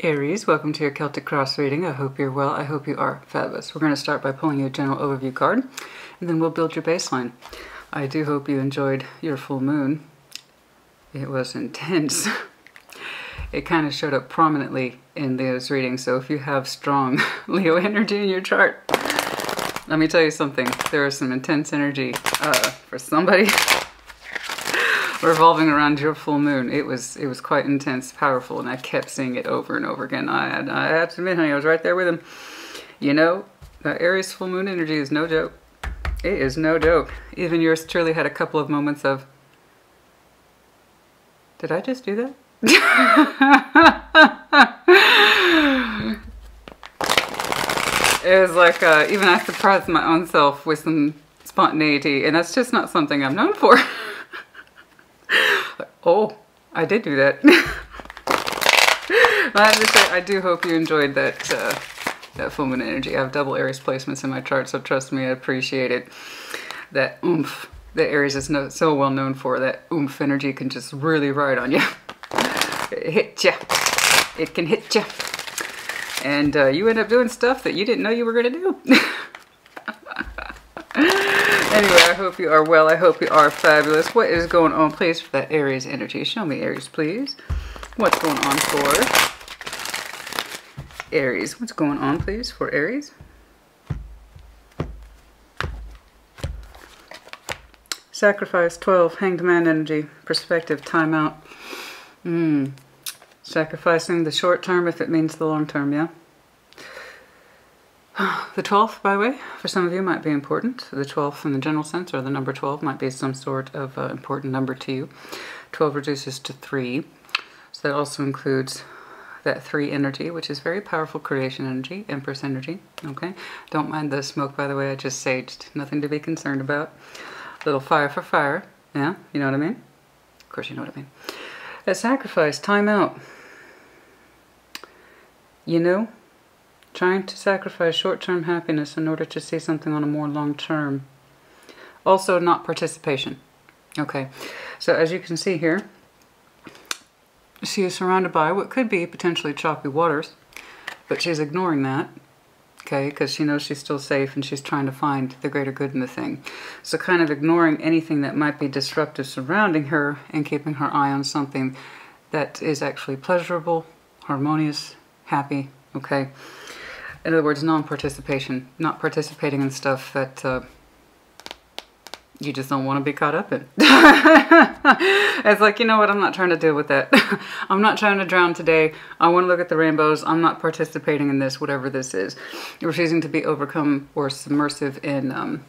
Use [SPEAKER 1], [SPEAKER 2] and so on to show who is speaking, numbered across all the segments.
[SPEAKER 1] Aries, welcome to your Celtic Cross reading. I hope you're well. I hope you are fabulous. We're going to start by pulling you a general overview card, and then we'll build your baseline. I do hope you enjoyed your full moon. It was intense. It kind of showed up prominently in those readings, so if you have strong Leo energy in your chart, let me tell you something. There is some intense energy for somebody revolving around your full moon. It was quite intense, powerful, and I kept seeing it over and over again. I have to admit, honey, I was right there with him. You know, that Aries full moon energy is no joke. It is no joke. Even yours truly had a couple of moments of, did I just do that? It was like, even I surprised my own self with some spontaneity, and that's just not something I'm known for. Oh, I did do that. I have to say, I do hope you enjoyed that that full moon energy. I have double Aries placements in my chart, so trust me, I appreciate it. That oomph that Aries is so well known for, that oomph energy can just really ride on you. It hit you. It can hit you. And you end up doing stuff that you didn't know you were going to do. Anyway, I hope you are well. I hope you are fabulous. What is going on, please, for that Aries energy? Show me, Aries, please. What's going on for Aries? What's going on, please, for Aries? Sacrifice, 12, Hanged Man energy, perspective, timeout. Sacrificing the short term if it means the long term, yeah? The 12th, by the way, for some of you might be important. The 12th in the general sense, or the number 12, might be some sort of important number to you. 12 reduces to 3. So that also includes that 3 energy, which is very powerful creation energy, Empress energy, okay? Don't mind the smoke, by the way, I just saged. Nothing to be concerned about. Little fire for fire, yeah? You know what I mean? Of course you know what I mean. That sacrifice, time out. You know, trying to sacrifice short-term happiness in order to see something on a more long-term. Also, not participation. Okay, so as you can see here, she is surrounded by what could be potentially choppy waters, but she's ignoring that, okay, because she knows she's still safe and she's trying to find the greater good in the thing. So kind of ignoring anything that might be disruptive surrounding her and keeping her eye on something that is actually pleasurable, harmonious, happy, okay? In other words, non-participation, not participating in stuff that you just don't want to be caught up in. It's like, you know what, I'm not trying to deal with that. I'm not trying to drown today. I want to look at the rainbows. I'm not participating in this, whatever this is. You're refusing to be overcome or submersive in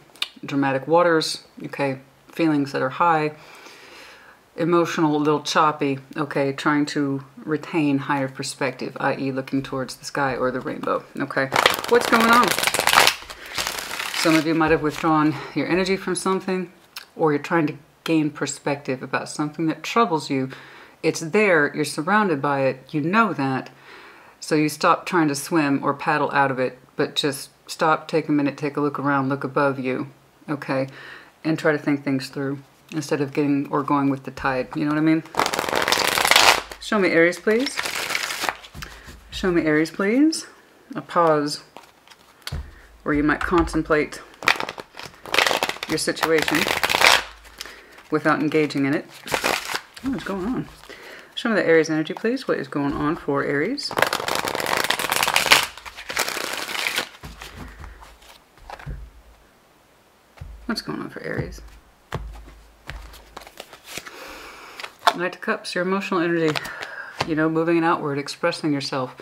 [SPEAKER 1] dramatic waters, okay? Feelings that are high, emotional, a little choppy, okay, trying to retain higher perspective, i.e. looking towards the sky or the rainbow, okay? What's going on? Some of you might have withdrawn your energy from something, or you're trying to gain perspective about something that troubles you. It's there, you're surrounded by it, you know that, so you stop trying to swim or paddle out of it, but just stop, take a minute, take a look around, look above you, okay, and try to think things through, instead of getting or going with the tide. You know what I mean? Show me Aries, please. Show me Aries, please. A pause where you might contemplate your situation without engaging in it. What's going on? Show me the Aries energy, please. What is going on for Aries? What's going on for Aries? Knight of Cups, your emotional energy, you know, moving outward, expressing yourself.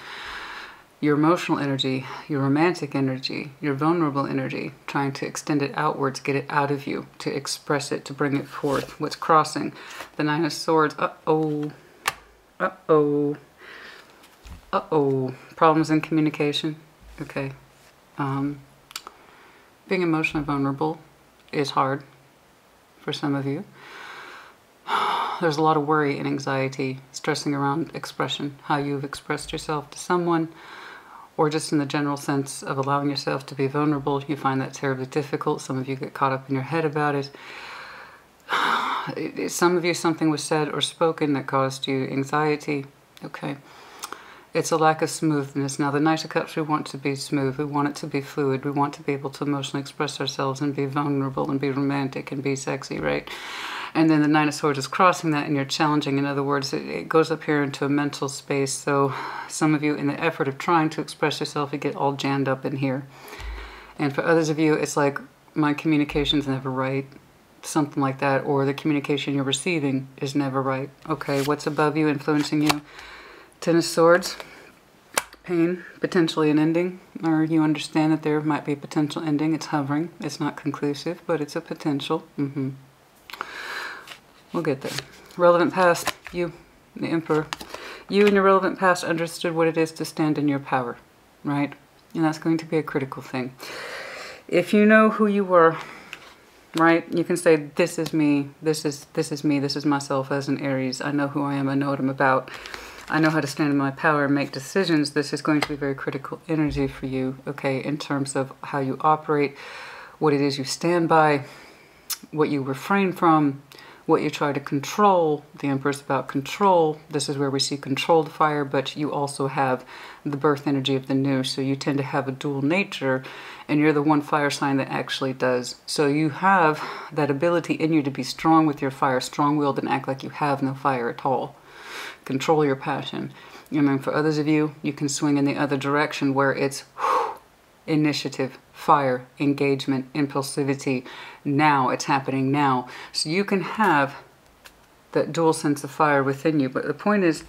[SPEAKER 1] Your emotional energy, your romantic energy, your vulnerable energy, trying to extend it outwards, get it out of you, to express it, to bring it forth. What's crossing? The Nine of Swords. Uh-oh. Uh-oh. Uh-oh. Problems in communication. Okay. Being emotionally vulnerable is hard for some of you. There's a lot of worry and anxiety, stressing around expression, how you've expressed yourself to someone, or just in the general sense of allowing yourself to be vulnerable. You find that terribly difficult. Some of you get caught up in your head about it. Some of you, something was said or spoken that caused you anxiety, okay? It's a lack of smoothness. Now, the Knight of Cups, we want to be smooth. We want it to be fluid. We want to be able to emotionally express ourselves and be vulnerable and be romantic and be sexy, right? And then the Nine of Swords is crossing that, and you're challenging. In other words, it goes up here into a mental space. So some of you, in the effort of trying to express yourself, you get all jammed up in here. And for others of you, it's like, my communication's never right. Something like that. Or the communication you're receiving is never right. Okay, what's above you, influencing you? Ten of Swords. Pain, potentially an ending, or you understand that there might be a potential ending. It's hovering. It's not conclusive, but it's a potential. We'll get there. Relevant past, you, the Emperor. You in your relevant past understood what it is to stand in your power, right? And that's going to be a critical thing. If you know who you were, right, you can say, this is me, this is me, this is myself as an Aries. I know who I am, I know what I'm about. I know how to stand in my power and make decisions. This is going to be very critical energy for you, okay, in terms of how you operate, what it is you stand by, what you refrain from, what you try to control. The Emperor's about control. This is where we see controlled fire, but you also have the birth energy of the new, so you tend to have a dual nature, and you're the one fire sign that actually does. So you have that ability in you to be strong with your fire, strong-willed, and act like you have no fire at all. Control your passion. And then for others of you, you can swing in the other direction where it's initiative, fire, engagement, impulsivity. Now, it's happening now. So you can have that dual sense of fire within you. But the point is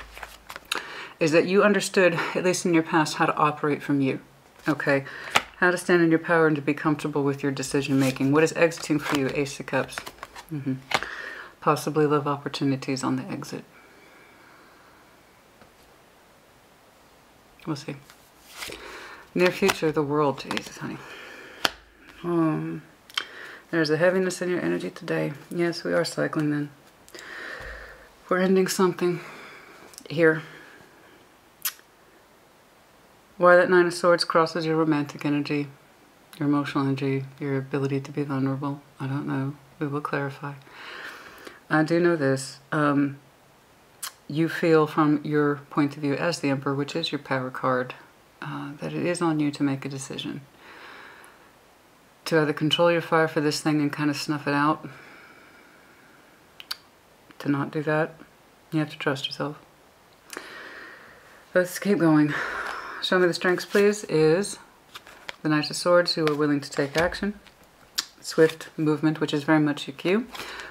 [SPEAKER 1] that you understood, at least in your past, how to operate from you. Okay? How to stand in your power and to be comfortable with your decision making. What is exiting for you? Ace of Cups. Possibly love opportunities on the exit. We'll see. Near future, the world. Jesus, honey. There's a heaviness in your energy today. Yes, we are cycling then. We're ending something here. Why that Nine of Swords crosses your romantic energy, your emotional energy, your ability to be vulnerable, I don't know. We will clarify. I do know this. You feel from your point of view as the Emperor, which is your power card, that it is on you to make a decision. To either control your fire for this thing and kind of snuff it out. To not do that, you have to trust yourself. Let's keep going. Show me the strengths, please, is the Knight of Swords, who are willing to take action. Swift movement, which is very much your cue.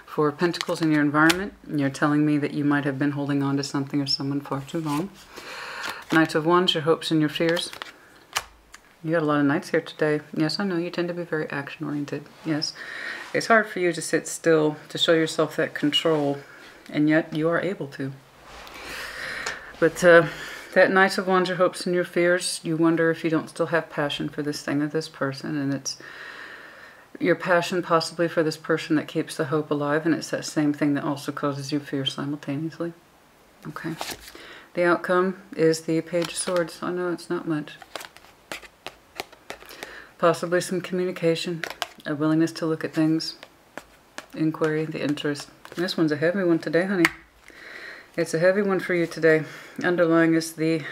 [SPEAKER 1] Four of Pentacles in your environment. You're telling me that you might have been holding on to something or someone far too long. Knight of Wands, your hopes and your fears. You got a lot of Knights here today. Yes, I know you tend to be very action-oriented. Yes, it's hard for you to sit still, to show yourself that control, and yet you are able to. But that Knight of Wands, your hopes and your fears, you wonder if you don't still have passion for this thing or this person, and it's your passion possibly for this person that keeps the hope alive, and it's that same thing that also causes you fear simultaneously. Okay. The outcome is the Page of Swords. I know it's not much. Possibly some communication, a willingness to look at things, inquiry, the interest. This one's a heavy one today, honey. It's a heavy one for you today. Underlying is the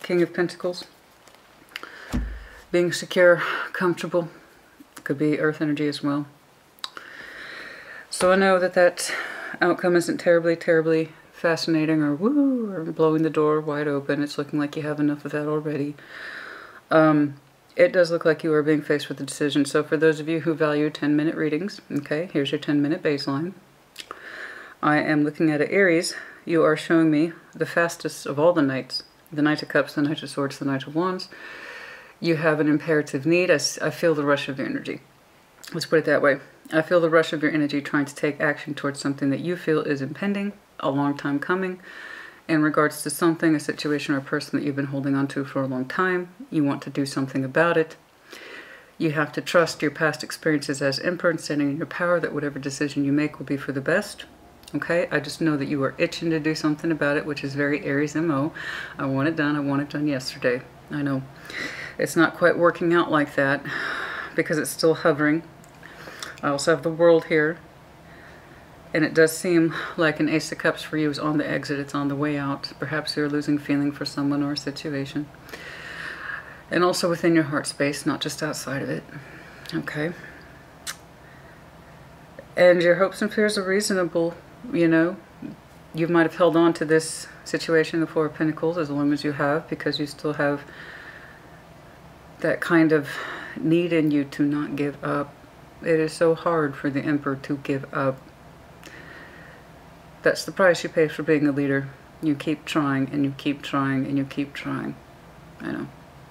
[SPEAKER 1] King of Pentacles. Being secure, comfortable. Could be earth energy as well. So I know that that outcome isn't terribly fascinating or woo or blowing the door wide open. It's looking like you have enough of that already. It does look like you are being faced with a decision. So for those of you who value 10-minute readings, okay, here's your 10-minute baseline. I am looking at an Aries. You are showing me the fastest of all the Knights. The Knight of Cups, the Knight of Swords, the Knight of Wands. You have an imperative need. I feel the rush of your energy. Let's put it that way. I feel the rush of your energy trying to take action towards something that you feel is impending, a long time coming, in regards to something, a situation, or a person that you've been holding on to for a long time. You want to do something about it. You have to trust your past experiences as Emperor and standing in your power that whatever decision you make will be for the best. Okay, I just know that you are itching to do something about it, which is very Aries MO. I want it done. I want it done yesterday. I know. It's not quite working out like that because it's still hovering. I also have the World here. And it does seem like an Ace of Cups for you is on the exit. It's on the way out. Perhaps you're losing feeling for someone or a situation. And also within your heart space, not just outside of it. Okay. And your hopes and fears are reasonable, you know. You might have held on to this situation, the Four of Pentacles, as long as you have, because you still have that kind of need in you to not give up. It is so hard for the Emperor to give up. That's the price you pay for being a leader. You keep trying, and you keep trying, and you keep trying. I know.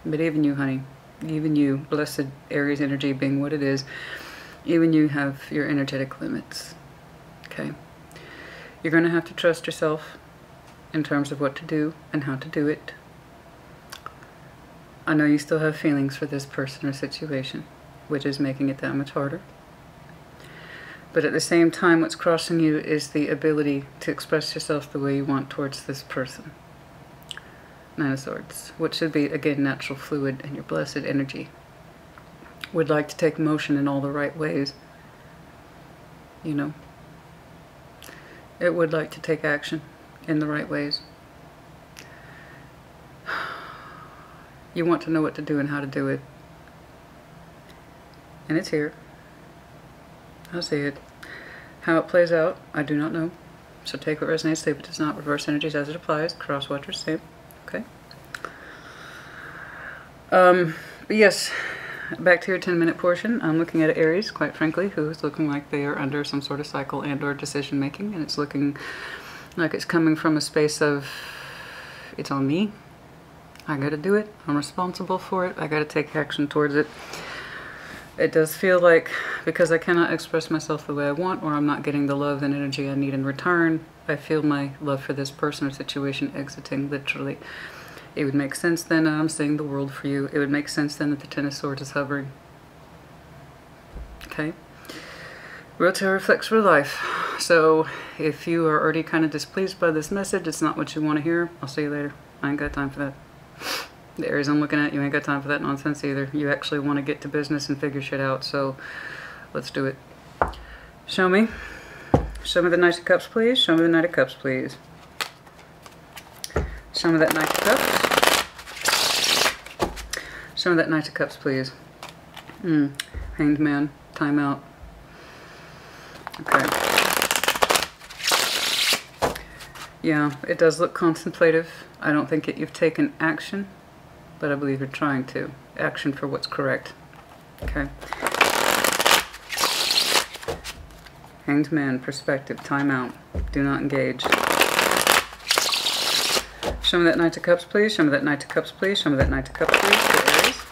[SPEAKER 1] But even you, honey, even you, blessed Aries energy being what it is, even you have your energetic limits. Okay? You're going to have to trust yourself in terms of what to do and how to do it. I know you still have feelings for this person or situation, which is making it that much harder. But at the same time, what's crossing you is the ability to express yourself the way you want towards this person. Nine of Swords, which should be, again, natural fluid and your blessed energy. Would like to take motion in all the right ways. You know. It would like to take action in the right ways. You want to know what to do and how to do it. And it's here. I see it. How it plays out, I do not know. So take what resonates, leave what does not. Reverse energies as it applies. Cross watchers, same. Okay. But yes, back to your 10-minute portion. I'm looking at Aries, quite frankly, who is looking like they are under some sort of cycle and or decision making. And it's looking like it's coming from a space of, it's on me. I gotta do it. I'm responsible for it. I gotta take action towards it. It does feel like, because I cannot express myself the way I want, or I'm not getting the love and energy I need in return, I feel my love for this person or situation exiting, literally. It would make sense then, and I'm seeing the world for you, it would make sense then that the Ten of Swords is hovering. Okay? Real Tarot reflects real life. So, if you are already kind of displeased by this message, it's not what you want to hear, I'll see you later. I ain't got time for that. The Aries I'm looking at, you ain't got time for that nonsense either. You actually want to get to business and figure shit out, so let's do it. Show me. Show me the Knight of Cups, please. Show me the Knight of Cups, please. Show me that Knight of Cups. Show me that Knight of Cups, please. Hanged Man. Time out. Okay. Yeah, it does look contemplative. I don't think you've taken action, but I believe you're trying to. Action for what's correct. Okay. Hanged Man, perspective, time out. Do not engage. Show me that Knight of Cups, please. Show me that Knight of Cups, please. Show me that Knight of Cups, please, for Aries.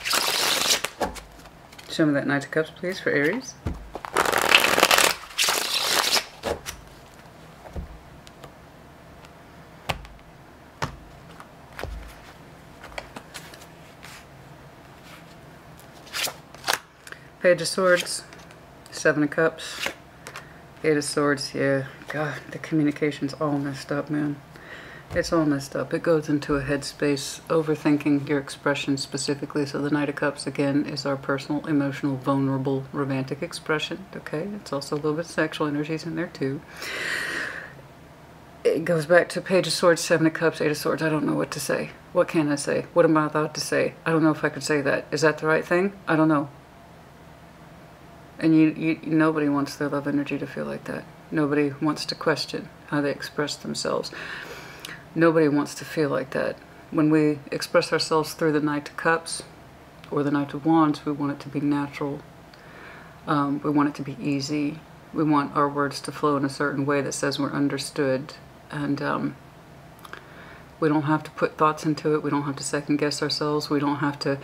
[SPEAKER 1] Show me that Knight of Cups, please, for Aries. Page of Swords, Seven of Cups, Eight of Swords. Yeah, God, the communication's all messed up, man. It's all messed up. It goes into a headspace, overthinking your expression specifically. So the Knight of Cups, again, is our personal, emotional, vulnerable, romantic expression. Okay, it's also a little bit sexual energies in there too. It goes back to Page of Swords, Seven of Cups, Eight of Swords. I don't know what to say. What can I say? What am I allowed to say? I don't know if I could say that. Is that the right thing? I don't know. And nobody wants their love energy to feel like that. Nobody wants to question how they express themselves. Nobody wants to feel like that. When we express ourselves through the Knight of Cups or the Knight of Wands, we want it to be natural. We want it to be easy. We want our words to flow in a certain way that says we're understood. And we don't have to put thoughts into it. We don't have to second guess ourselves. We don't have to,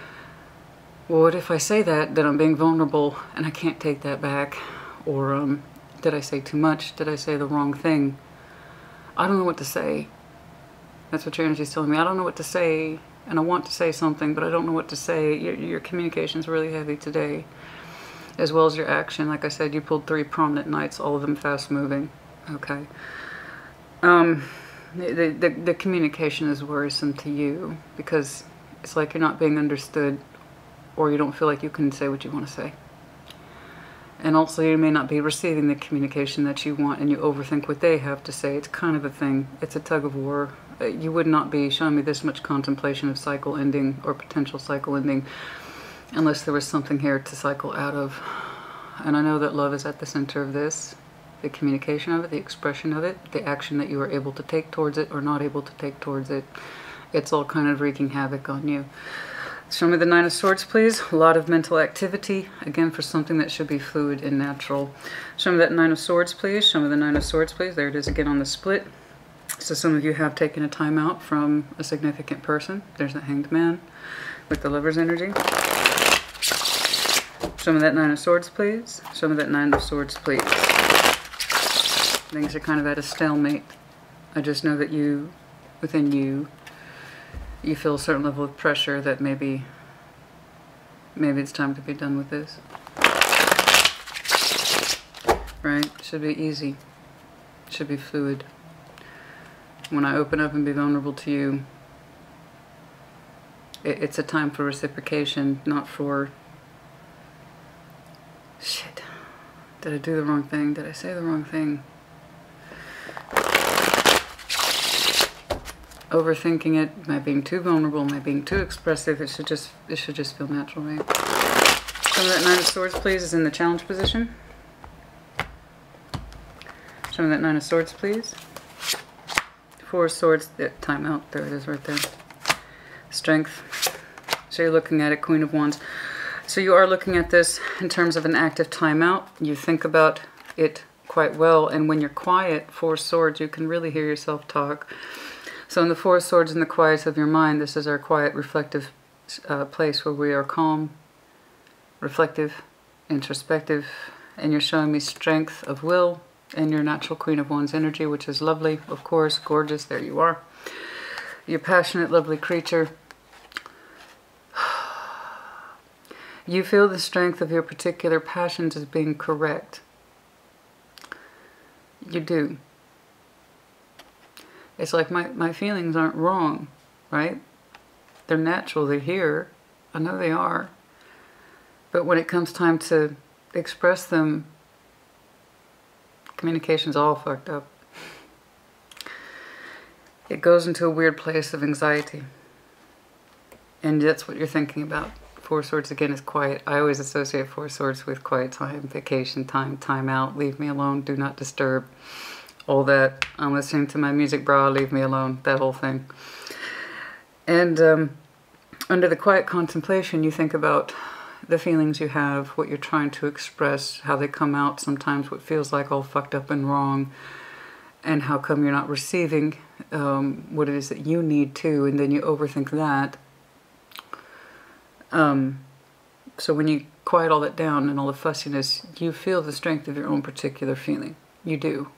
[SPEAKER 1] well, what if I say that, then I'm being vulnerable and I can't take that back? Or did I say too much? Did I say the wrong thing? I don't know what to say. That's what your energy is telling me. I don't know what to say, and I want to say something, but I don't know what to say. Your communication is really heavy today, as well as your action. Like I said, you pulled 3 prominent knights, all of them fast-moving. Okay. The communication is worrisome to you, because it's like you're not being understood, or you don't feel like you can say what you want to say. And also you may not be receiving the communication that you want and you overthink what they have to say. It's kind of a thing. It's a tug of war. You would not be showing me this much contemplation of cycle ending or potential cycle ending unless there was something here to cycle out of. And I know that love is at the center of this. The communication of it, the expression of it, the action that you are able to take towards it or not able to take towards it. It's all kind of wreaking havoc on you. Show me the Nine of Swords, please. A lot of mental activity, again, for something that should be fluid and natural. Show me that Nine of Swords, please. Show me the Nine of Swords, please. There it is again on the split. So some of you have taken a time out from a significant person. There's the Hanged Man with the Lover's energy. Show me that Nine of Swords, please. Show me that Nine of Swords, please. Things are kind of at a stalemate. I just know that you, within you, you feel a certain level of pressure that maybe it's time to be done with this. Right? Should be easy. Should be fluid. When I open up and be vulnerable to you, it's a time for reciprocation, not for... Shit. Did I do the wrong thing? Did I say the wrong thing? Overthinking it, am I being too vulnerable, am I being too expressive? It should just feel natural, right? Some of that Nine of Swords, please, is in the challenge position. Show me that Nine of Swords, please. Four of Swords, time out, there it is right there. Strength. So you're looking at it, Queen of Wands. So you are looking at this in terms of an active timeout. You think about it quite well, and when you're quiet, Four of Swords, you can really hear yourself talk. So in the Four of Swords in the quiet of your mind, this is our quiet, reflective place where we are calm, reflective, introspective, and you're showing me strength of will and your natural Queen of Wands energy, which is lovely, of course, gorgeous, there you are. You're passionate, lovely creature. You feel the strength of your particular passions as being correct. You do. It's like my feelings aren't wrong, right? They're natural, they're here. I know they are. But when it comes time to express them, communication's all fucked up. It goes into a weird place of anxiety. And that's what you're thinking about. Four of Swords, again, is quiet. I always associate Four of Swords with quiet time, vacation time, time out, leave me alone, do not disturb. All that. I'm listening to my music, bra, leave me alone, that whole thing. And under the quiet contemplation, you think about the feelings you have, what you're trying to express, how they come out, sometimes what feels like all fucked up and wrong, and how come you're not receiving what it is that you need to, and then you overthink that. So when you quiet all that down and all the fussiness, you feel the strength of your own particular feeling. You do.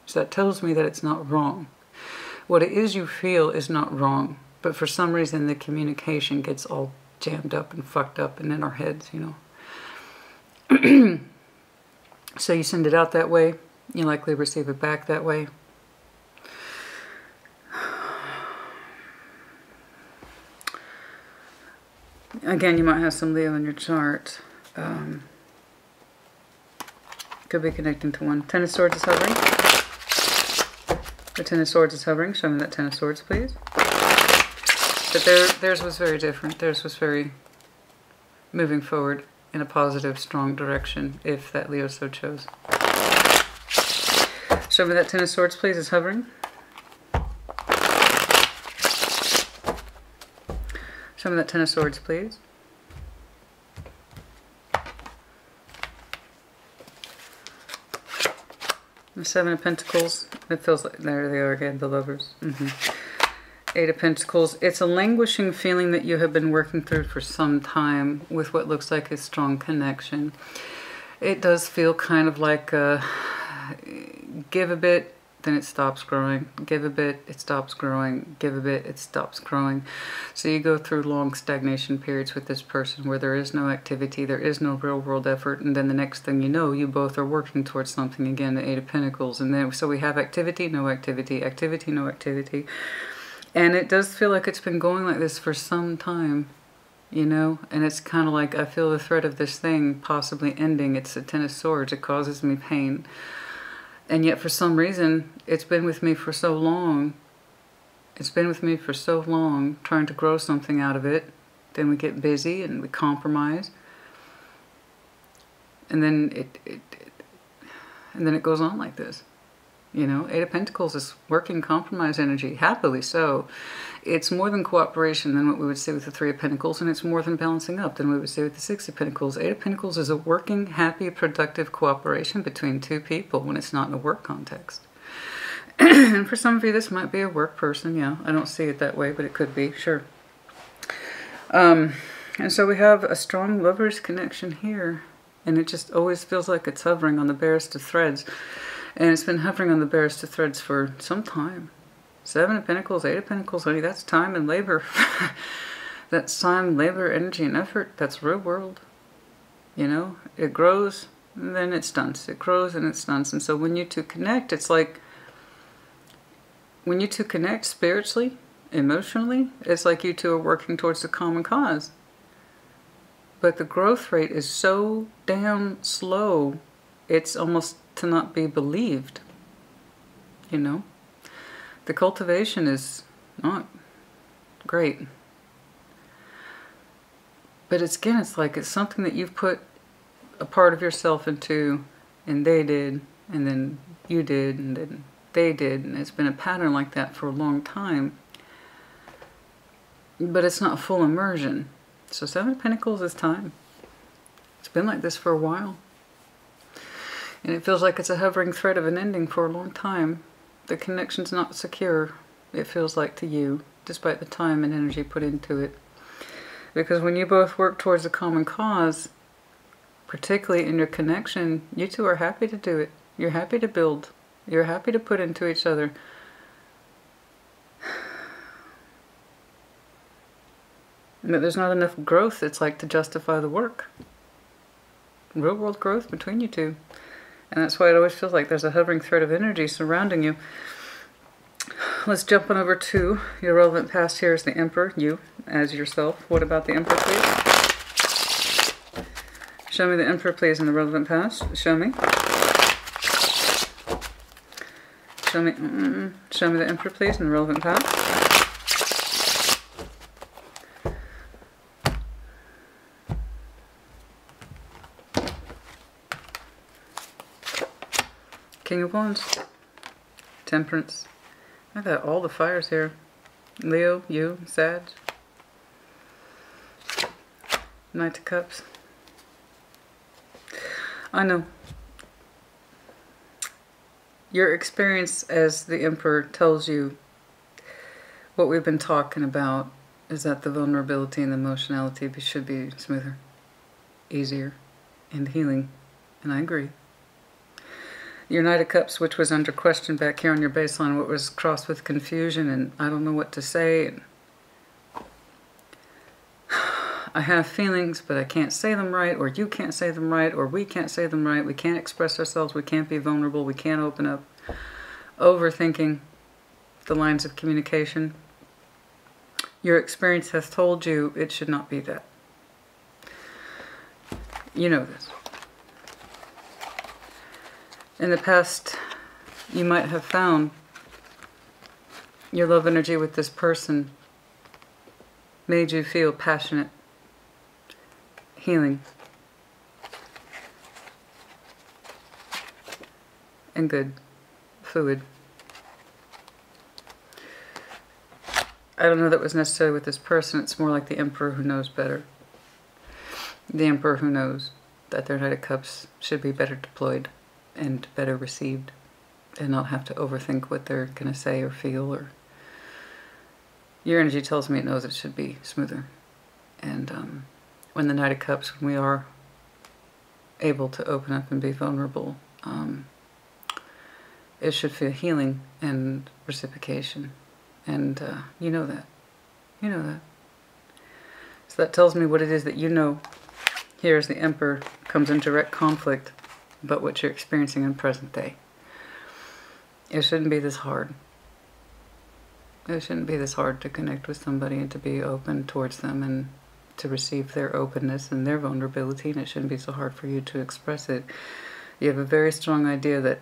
[SPEAKER 1] So that tells me that it's not wrong. What it is you feel is not wrong, but for some reason the communication gets all jammed up and fucked up and in our heads, you know. So you send it out that way, you likely receive it back that way. Again, you might have some Leo in your chart. Could be connecting to one. Ten of Swords is hovering. The Ten of Swords is hovering. Show me that Ten of Swords, please. But theirs was very different. Theirs was very moving forward in a positive, strong direction, if that Leo so chose. Show me that Ten of Swords, please, is hovering. Show me that Ten of Swords, please. The Seven of Pentacles. It feels like, there they are again, the Lovers. Eight of Pentacles. It's a languishing feeling that you have been working through for some time with what looks like a strong connection. It does feel kind of like give a bit, then it stops growing. Give a bit, it stops growing. Give a bit, it stops growing. So you go through long stagnation periods with this person where there is no activity, there is no real world effort, and then the next thing you know, you both are working towards something again, the Eight of Pentacles. And then so we have activity, no activity, activity, no activity. And it does feel like it's been going like this for some time. you know? And it's kind of like I feel the threat of this thing possibly ending. It's the Ten of Swords. It causes me pain. And yet for some reason, it's been with me for so long. It's been with me for so long, trying to grow something out of it. Then we get busy and we compromise. And then it goes on like this. You know, Eight of Pentacles is working compromise energy, happily so. It's more than cooperation than what we would see with the Three of Pentacles, and it's more than balancing up than we would see with the Six of Pentacles. Eight of Pentacles is a working, happy, productive cooperation between two people when it's not in a work context. And for some of you, this might be a work person, yeah. I don't see it that way, but it could be, sure. And so we have a strong lover's connection here, and it just always feels like it's hovering on the barest of threads. And it's been hovering on the barest of threads for some time. Seven of Pentacles, Eight of Pentacles, honey, that's time and labor. That's time, labor, energy, and effort. That's real world. You know, it grows, and then it stunts. It grows, and it stunts. And so when you two connect, it's like, when you two connect spiritually, emotionally, it's like you two are working towards the common cause. But the growth rate is so damn slow, it's almost to not be believed, you know. The cultivation is not great, but it's, again, it's like it's something that you've put a part of yourself into, and they did, and then you did, and then they did, and it's been a pattern like that for a long time, but it's not full immersion. So Seven of Pentacles is time. It's been like this for a while. And it feels like it's a hovering thread of an ending for a long time. The connection's not secure, it feels like to you, despite the time and energy put into it. Because when you both work towards a common cause, particularly in your connection, you two are happy to do it. You're happy to build. You're happy to put into each other. But there's not enough growth, it's like, to justify the work. Real world growth between you two. And that's why it always feels like there's a hovering thread of energy surrounding you. Let's jump on over to your relevant past. Here is the Emperor, you as yourself. What about the Emperor, please? Show me the Emperor, please, in the relevant past. Show me. Show me. Show me the Emperor, please, in the relevant past. King of Wands, Temperance. I've got all the fires here. Leo, you, Sag. Knight of Cups. I know. Your experience as the Emperor tells you what we've been talking about is that the vulnerability and the emotionality should be smoother, easier, and healing. And I agree. Your Knight of Cups, which was under question back here on your baseline, what was crossed with confusion and I don't know what to say. And I have feelings, but I can't say them right, or you can't say them right, or we can't say them right. We can't express ourselves. We can't be vulnerable. We can't open up. Overthinking the lines of communication. Your experience has told you it should not be that. You know this. In the past, you might have found your love energy with this person made you feel passionate, healing, and good, fluid. I don't know that was necessarily with this person. It's more like the Emperor who knows better. The Emperor who knows that their Knight of Cups should be better deployed and better received, and not have to overthink what they're going to say or feel. Or your energy tells me it knows it should be smoother. And when the Knight of Cups, when we are able to open up and be vulnerable, it should feel healing and reciprocation. And you know that. You know that. So that tells me what it is that you know. Here as the Emperor comes in direct conflict but what you're experiencing in present day. It shouldn't be this hard. It shouldn't be this hard to connect with somebody and to be open towards them and to receive their openness and their vulnerability, and it shouldn't be so hard for you to express it. You have a very strong idea that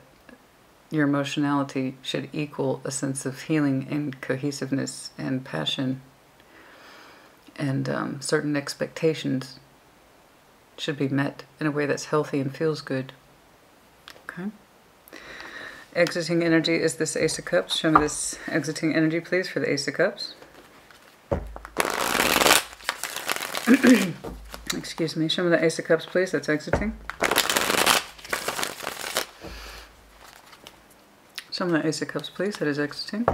[SPEAKER 1] your emotionality should equal a sense of healing and cohesiveness and passion, and certain expectations should be met in a way that's healthy and feels good. Okay. Exiting energy is this Ace of Cups. Show me this exiting energy, please, for the Ace of Cups. Excuse me. Show me the Ace of Cups, please. That's exiting. Show me the Ace of Cups, please. That is exiting.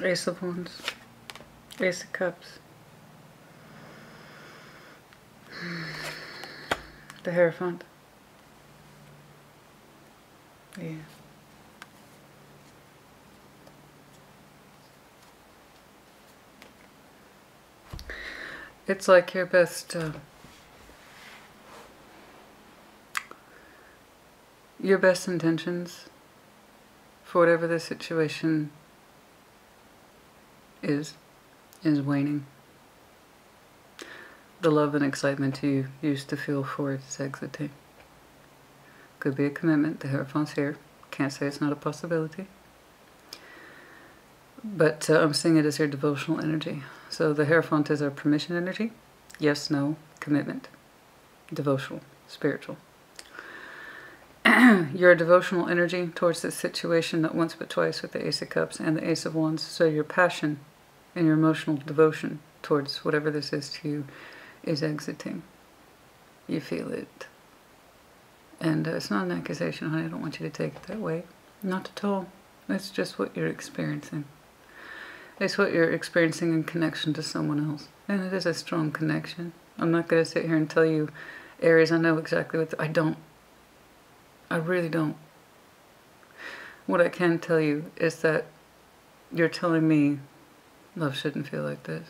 [SPEAKER 1] Ace of Wands, Ace of Cups, the Hierophant. Yeah. It's like your best intentions for whatever the situation is waning. The love and excitement you used to feel for it is exiting. Could be a commitment. The Hierophant's here. Can't say it's not a possibility. But I'm seeing it as your devotional energy. So the Hierophant is our permission energy. Yes, no, commitment. Devotional, spiritual. Your devotional energy towards this situation, not once but twice, with the Ace of Cups and the Ace of Wands. So your passion and your emotional devotion towards whatever this is to you is exiting. You feel it. And it's not an accusation, honey. I don't want you to take it that way. Not at all. It's just what you're experiencing. It's what you're experiencing in connection to someone else. And it is a strong connection. I'm not going to sit here and tell you, Aries, I know exactly what... I don't. I really don't. What I can tell you is that you're telling me love shouldn't feel like this.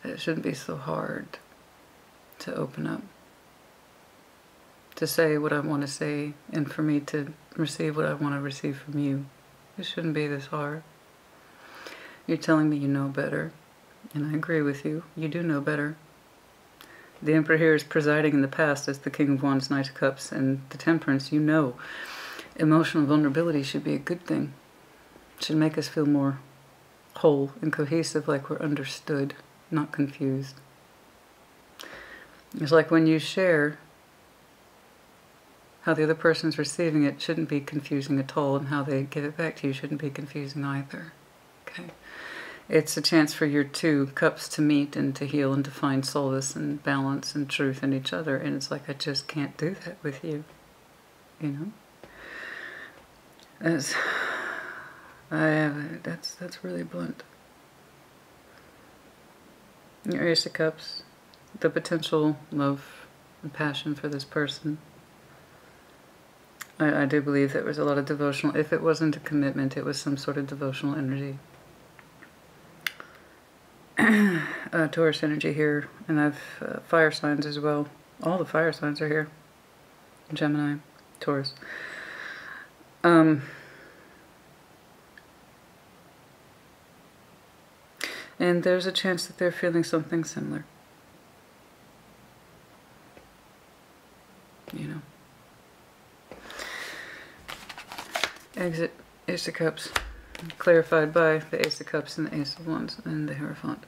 [SPEAKER 1] That it shouldn't be so hard to open up, to say what I want to say, and for me to receive what I want to receive from you. It shouldn't be this hard. You're telling me you know better, and I agree with you. You do know better. The Emperor here is presiding in the past as the King of Wands, Knight of Cups, and the Temperance. You know emotional vulnerability should be a good thing. It should make us feel more whole and cohesive, like we're understood, not confused. It's like when you share, how the other person's receiving it shouldn't be confusing at all, and how they give it back to you shouldn't be confusing either. Okay? It's a chance for your two cups to meet and to heal and to find solace and balance and truth in each other. And it's like, I just can't do that with you. You know? That's really blunt. Your Ace of Cups, the potential love and passion for this person. I do believe there was a lot of devotional. If it wasn't a commitment, it was some sort of devotional energy. Taurus energy here, and I've fire signs as well. All the fire signs are here. Gemini, Taurus. And there's a chance that they're feeling something similar. You know. Exit, Ace of Cups. Clarified by the Ace of Cups and the Ace of Wands and the Hierophant.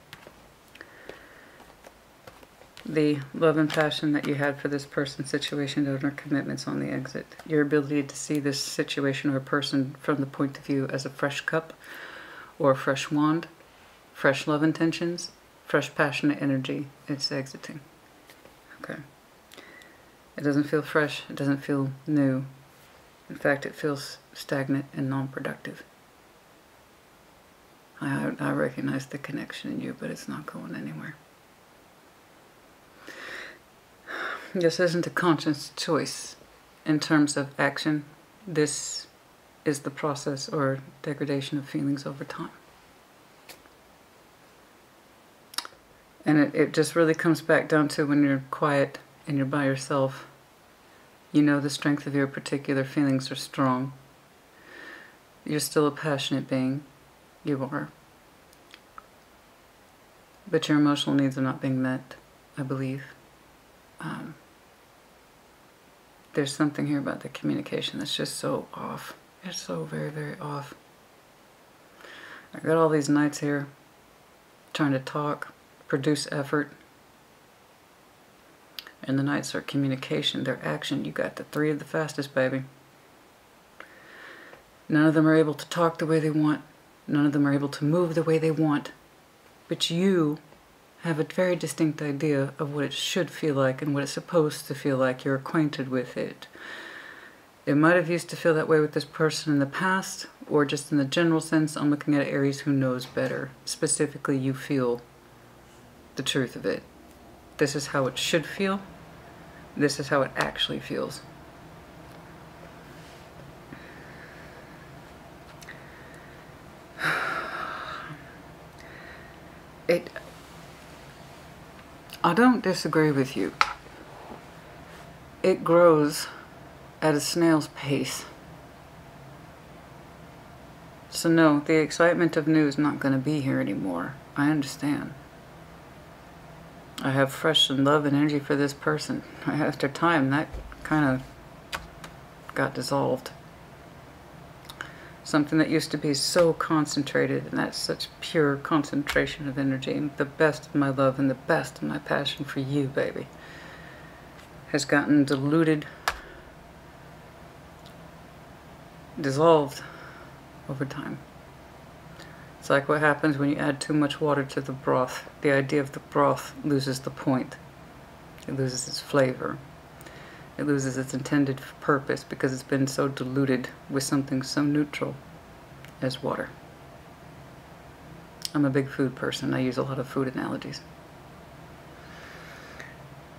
[SPEAKER 1] The love and passion that you had for this person, situation, donor, commitments on the exit. Your ability to see this situation or person from the point of view as a fresh cup or a fresh wand, fresh love intentions, fresh passionate energy. It's exiting. Okay. It doesn't feel fresh. It doesn't feel new. In fact, it feels stagnant and non-productive. I recognize the connection in you, but it's not going anywhere. This isn't a conscious choice in terms of action. This is the process or degradation of feelings over time. And it just really comes back down to when you're quiet and you're by yourself, you know the strength of your particular feelings are strong. You're still a passionate being. You are. But your emotional needs are not being met, I believe. There's something here about the communication that's just so off. It's so very, very off. I got all these knights here trying to talk, produce effort. And the knights are communication, their action. You got the 3 of the fastest, baby. None of them are able to talk the way they want. None of them are able to move the way they want. But you have a very distinct idea of what it should feel like and what it's supposed to feel like. You're acquainted with it. It might have used to feel that way with this person in the past, or just in the general sense, I'm looking at Aries who knows better. Specifically, you feel the truth of it. This is how it should feel. This is how it actually feels. I don't disagree with you. It grows at a snail's pace. So no, the excitement of new is not going to be here anymore. I understand. I have fresh and love and energy for this person. After time, that kind of got dissolved. Something that used to be so concentrated, and that's such pure concentration of energy, and the best of my love and the best of my passion for you, baby, has gotten diluted, dissolved over time. It's like what happens when you add too much water to the broth. The idea of the broth loses the point. It loses its flavor. It loses its intended purpose because it's been so diluted with something so neutral as water. I'm a big food person. I use a lot of food analogies.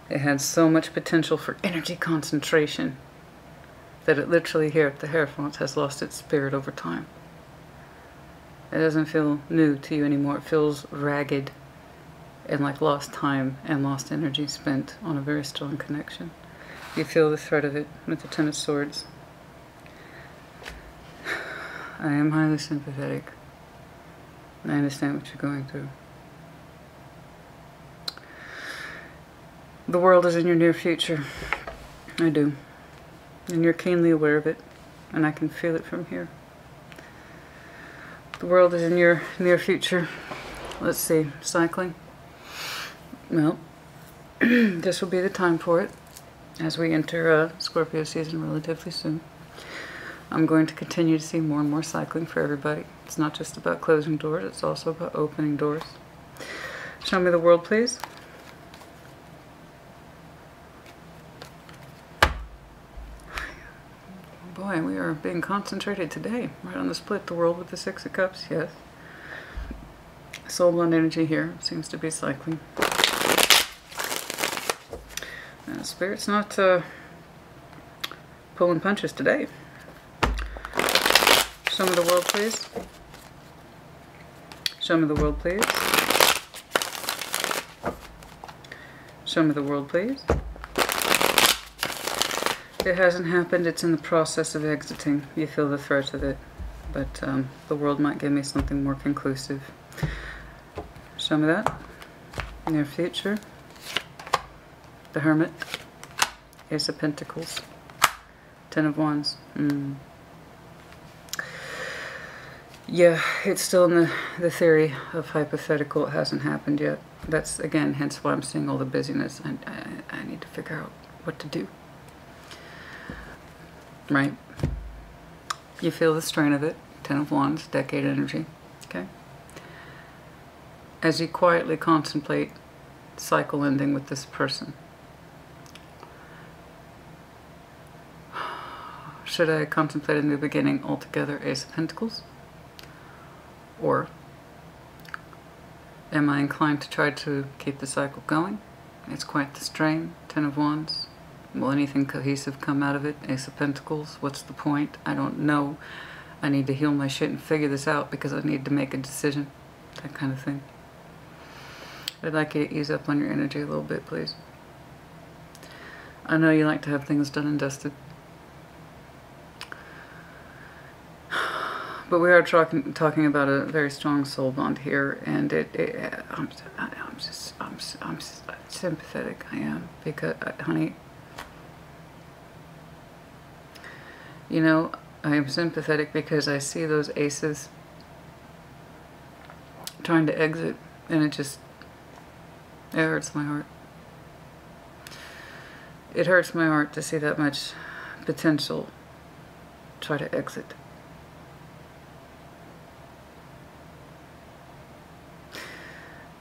[SPEAKER 1] It had so much potential for energy concentration that it literally here at the Hierophant has lost its spirit over time. It doesn't feel new to you anymore. It feels ragged and like lost time and lost energy spent on a very strong connection. You feel the threat of it with the Ten of Swords. I am highly sympathetic. I understand what you're going through. The world is in your near future. I do. And you're keenly aware of it. And I can feel it from here. The world is in your near future. Let's see. Cycling. Well, this will be the time for it. As we enter Scorpio season relatively soon. I'm going to continue to see more and more cycling for everybody. It's not just about closing doors, it's also about opening doors. Show me the world, please. Boy, we are being concentrated today. Right on the split, the world with the Six of Cups, yes. Soul Blend energy here seems to be cycling. Spirit's not pulling punches today. Show me the world, please. Show me the world, please. Show me the world, please. It hasn't happened. It's in the process of exiting. You feel the threat of it. But the world might give me something more conclusive. Show me that. Near future. The Hermit. Ace of Pentacles. Ten of Wands. Yeah, it's still in the theory of hypothetical. It hasn't happened yet. That's, again, hence why I'm seeing all the busyness. I need to figure out what to do. Right? You feel the strain of it. Ten of Wands, decade energy. Okay? As you quietly contemplate cycle ending with this person. Should I contemplate a new beginning altogether? Ace of Pentacles? Or am I inclined to try to keep the cycle going? It's quite the strain. Ten of Wands. Will anything cohesive come out of it? Ace of Pentacles. What's the point? I don't know. I need to heal my shit and figure this out because I need to make a decision. That kind of thing. I'd like you to ease up on your energy a little bit, please. I know you like to have things done and dusted. But we are talking about a very strong soul bond here, and I'm sympathetic. I am, because, honey, you know, I am sympathetic because I see those aces trying to exit, and it hurts my heart. It hurts my heart to see that much potential try to exit.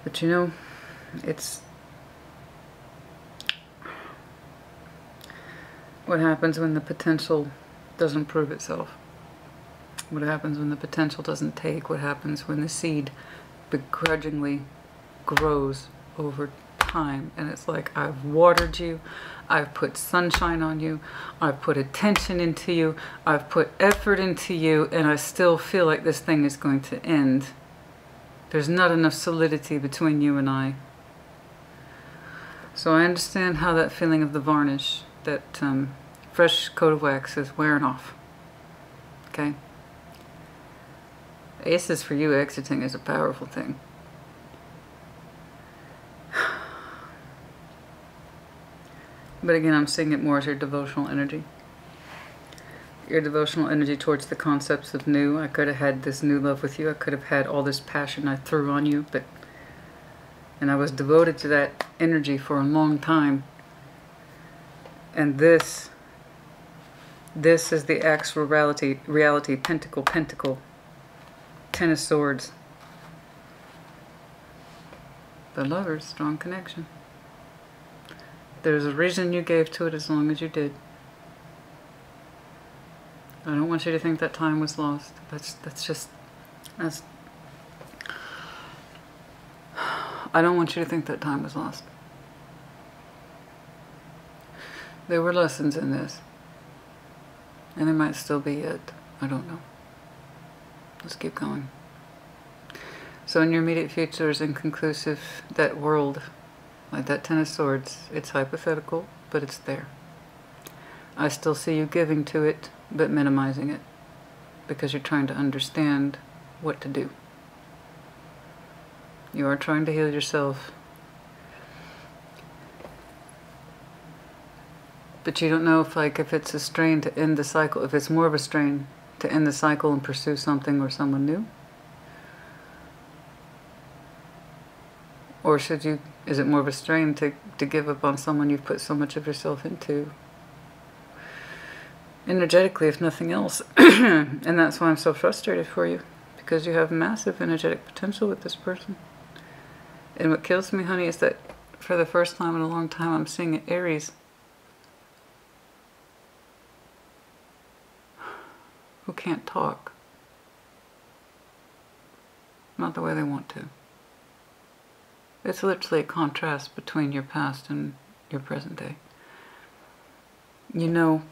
[SPEAKER 1] But you know, it's what happens when the potential doesn't prove itself. What happens when the potential doesn't take? What happens when the seed begrudgingly grows over time? And it's like, I've watered you, I've put sunshine on you, I've put attention into you, I've put effort into you, and I still feel like this thing is going to end. There's not enough solidity between you and I. So I understand how that feeling of the varnish, that fresh coat of wax is wearing off. Okay? Aces for you exiting is a powerful thing. But again, I'm seeing it more as your devotional energy. Your devotional energy towards the concepts of new. I could have had this new love with you. I could have had all this passion I threw on you, and I was devoted to that energy for a long time. And this is the actual reality, pentacle, Ten of Swords. The Lovers, strong connection. There's a reason you gave to it as long as you did. I don't want you to think that time was lost. I don't want you to think that time was lost. There were lessons in this. And there might still be yet. I don't know. Let's keep going. So in your immediate future is inconclusive. That world, like that Ten of Swords, it's hypothetical, but it's there. I still see you giving to it, but minimizing it, because you're trying to understand what to do. You are trying to heal yourself, but you don't know if it's a strain to end the cycle, if it's more of a strain to end the cycle and pursue something or someone new, or is it more of a strain to give up on someone you've put so much of yourself into? Energetically, if nothing else. And that's why I'm so frustrated for you, because you have massive energetic potential with this person. And what kills me, honey, is that for the first time in a long time, I'm seeing an Aries who can't talk. Not the way they want to. It's literally a contrast between your past and your present day. You know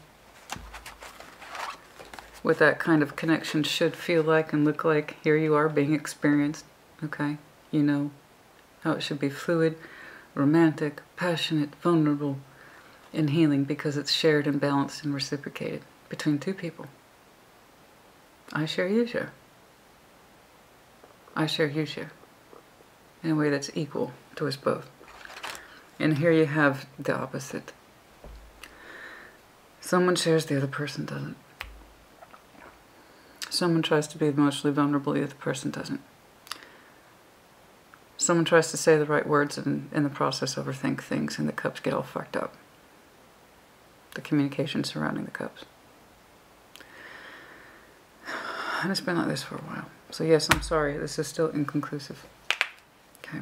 [SPEAKER 1] what that kind of connection should feel like and look like. Here you are being experienced, okay? You know how it should be fluid, romantic, passionate, vulnerable, and healing, because it's shared and balanced and reciprocated between two people. I share, you share. I share, you share. In a way that's equal to us both. And here you have the opposite. Someone shares, the other person doesn't. Someone tries to be emotionally vulnerable, the other person doesn't. Someone tries to say the right words and in the process overthink things, and the cups get all fucked up. The communication surrounding the cups. And it's been like this for a while. So yes, I'm sorry, this is still inconclusive. Okay.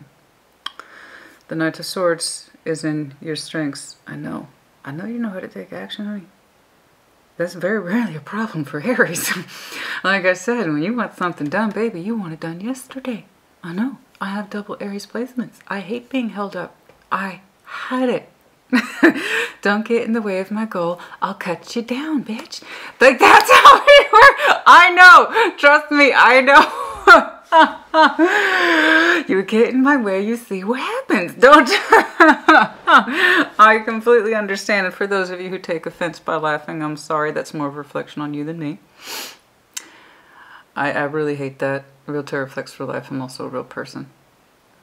[SPEAKER 1] The Knight of Swords is in your strengths. I know you know how to take action, honey. That's very rarely a problem for Aries. Like I said, when you want something done, baby, you want it done yesterday. I know. I have double Aries placements. I hate being held up. I had it. Don't get in the way of my goal. I'll cut you down, bitch. Like, that's how we work. I know. Trust me, I know. You get in my way, you see what happens. Don't. I completely understand. And for those of you who take offense by laughing, I'm sorry. That's more of a reflection on you than me. I really hate that. Real tarot reflects for life. I'm also a real person.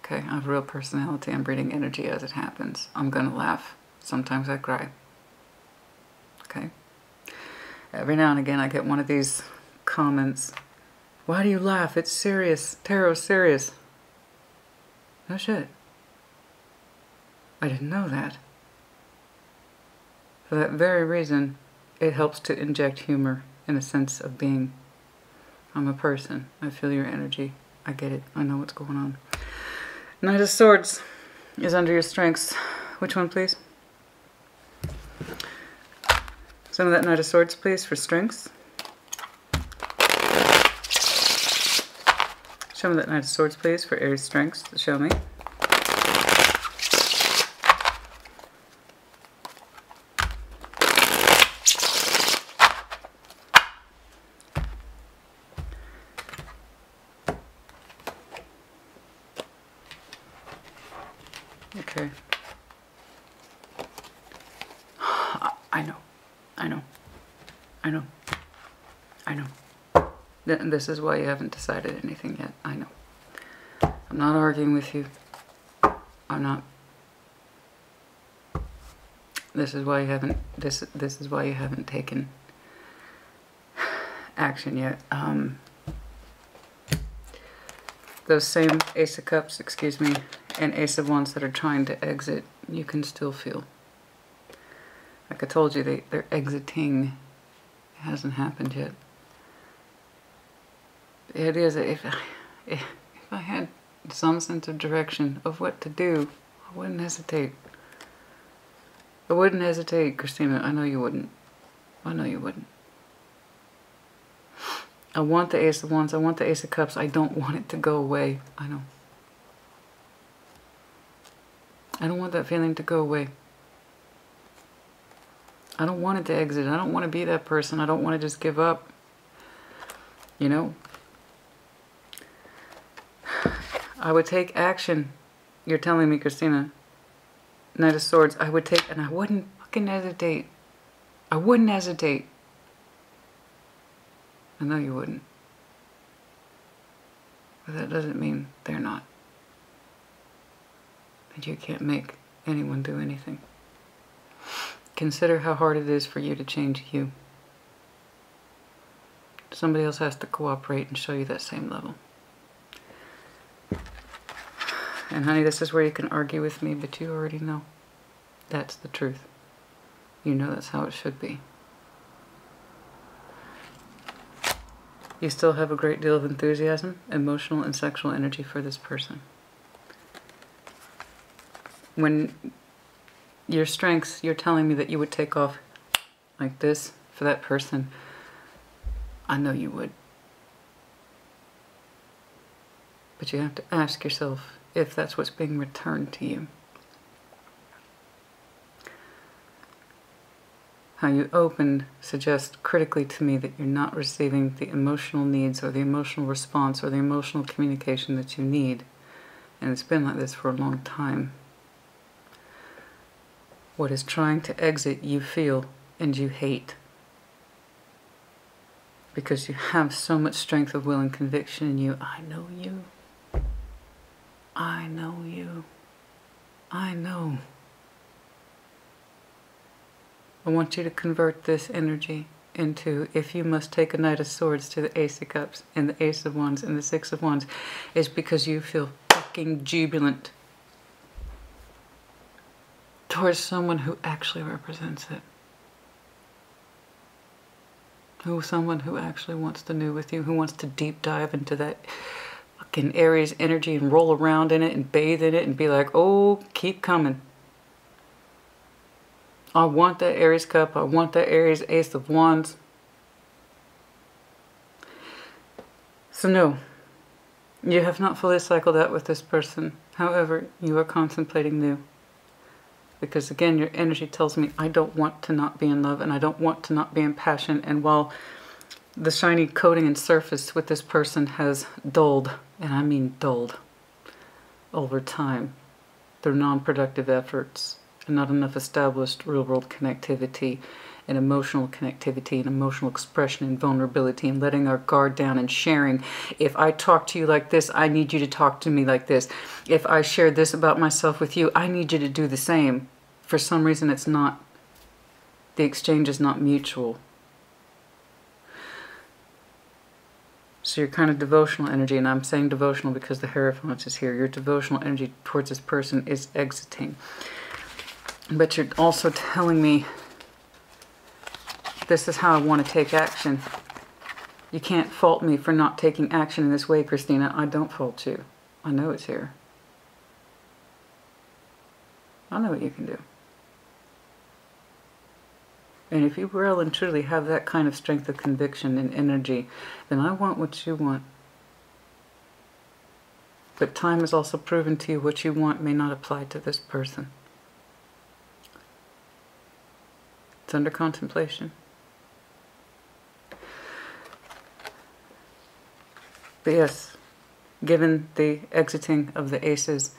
[SPEAKER 1] Okay, I have a real personality. I'm breathing energy as it happens. I'm gonna laugh. Sometimes I cry. Okay? Every now and again I get one of these comments. Why do you laugh? It's serious. Tarot's serious. No shit. I didn't know that. For that very reason, it helps to inject humor in a sense of being. I'm a person. I feel your energy. I get it. I know what's going on. Knight of Swords is under your strengths. Which one, please? Some of that Knight of Swords, please, for strengths. Show me that Knight of Swords, please, for Aries strengths. Show me. Okay. I know. This is why you haven't decided anything yet. I know. I'm not arguing with you. I'm not. This is why you haven't. This is why you haven't taken action yet. Those same Ace of Cups, excuse me, and Ace of Wands that are trying to exit, you can still feel. Like I told you, they're exiting. It hasn't happened yet. The idea is that if I had some sense of direction of what to do, I wouldn't hesitate. I wouldn't hesitate, Christina. I know you wouldn't. I know you wouldn't. I want the Ace of Wands. I want the Ace of Cups. I don't want it to go away. I know. I don't want that feeling to go away. I don't want it to exit. I don't want to be that person. I don't want to just give up. You know? I would take action. You're telling me, Christina. Knight of Swords. I would take, and I wouldn't fucking hesitate. I wouldn't hesitate. I know you wouldn't. But that doesn't mean they're not. And you can't make anyone do anything. Consider how hard it is for you to change you. Somebody else has to cooperate and show you that same level. And honey, this is where you can argue with me, but you already know. That's the truth. You know that's how it should be. You still have a great deal of enthusiasm, emotional and sexual energy for this person. When your strengths, you're telling me that you would take off like this for that person, I know you would. But you have to ask yourself if that's what's being returned to you. How you opened suggests critically to me that you're not receiving the emotional needs or the emotional response or the emotional communication that you need. And it's been like this for a long time. What is trying to exit you feel and you hate. Because you have so much strength of will and conviction in you. I know you. I know you. I know. I want you to convert this energy into, if you must take a Knight of Swords to the Ace of Cups and the Ace of Wands and the Six of Wands, is because you feel fucking jubilant towards someone who actually represents it. Someone who actually wants to know with you, who wants to deep dive into that fucking Aries energy and roll around in it and bathe in it and be like, oh, keep coming. I want that Aries cup. I want that Aries Ace of Wands. So no, you have not fully cycled out with this person. However, you are contemplating new. because again, your energy tells me I don't want to not be in love, and I don't want to not be in passion. And while the shiny coating and surface with this person has dulled, and I mean dulled, over time, through non-productive efforts and not enough established real-world connectivity and emotional connectivity and emotional expression and vulnerability and letting our guard down and sharing. If I talk to you like this, I need you to talk to me like this. If I share this about myself with you, I need you to do the same. For some reason, it's not, the exchange is not mutual. So your kind of devotional energy, and I'm saying devotional because the Hierophant is here, your devotional energy towards this person is exiting. But you're also telling me, this is how I want to take action. You can't fault me for not taking action in this way, Christina. I don't fault you. I know it's here. I know what you can do. And if you really and truly have that kind of strength of conviction and energy, then I want what you want. But time has also proven to you what you want may not apply to this person. It's under contemplation. But yes, given the exiting of the aces,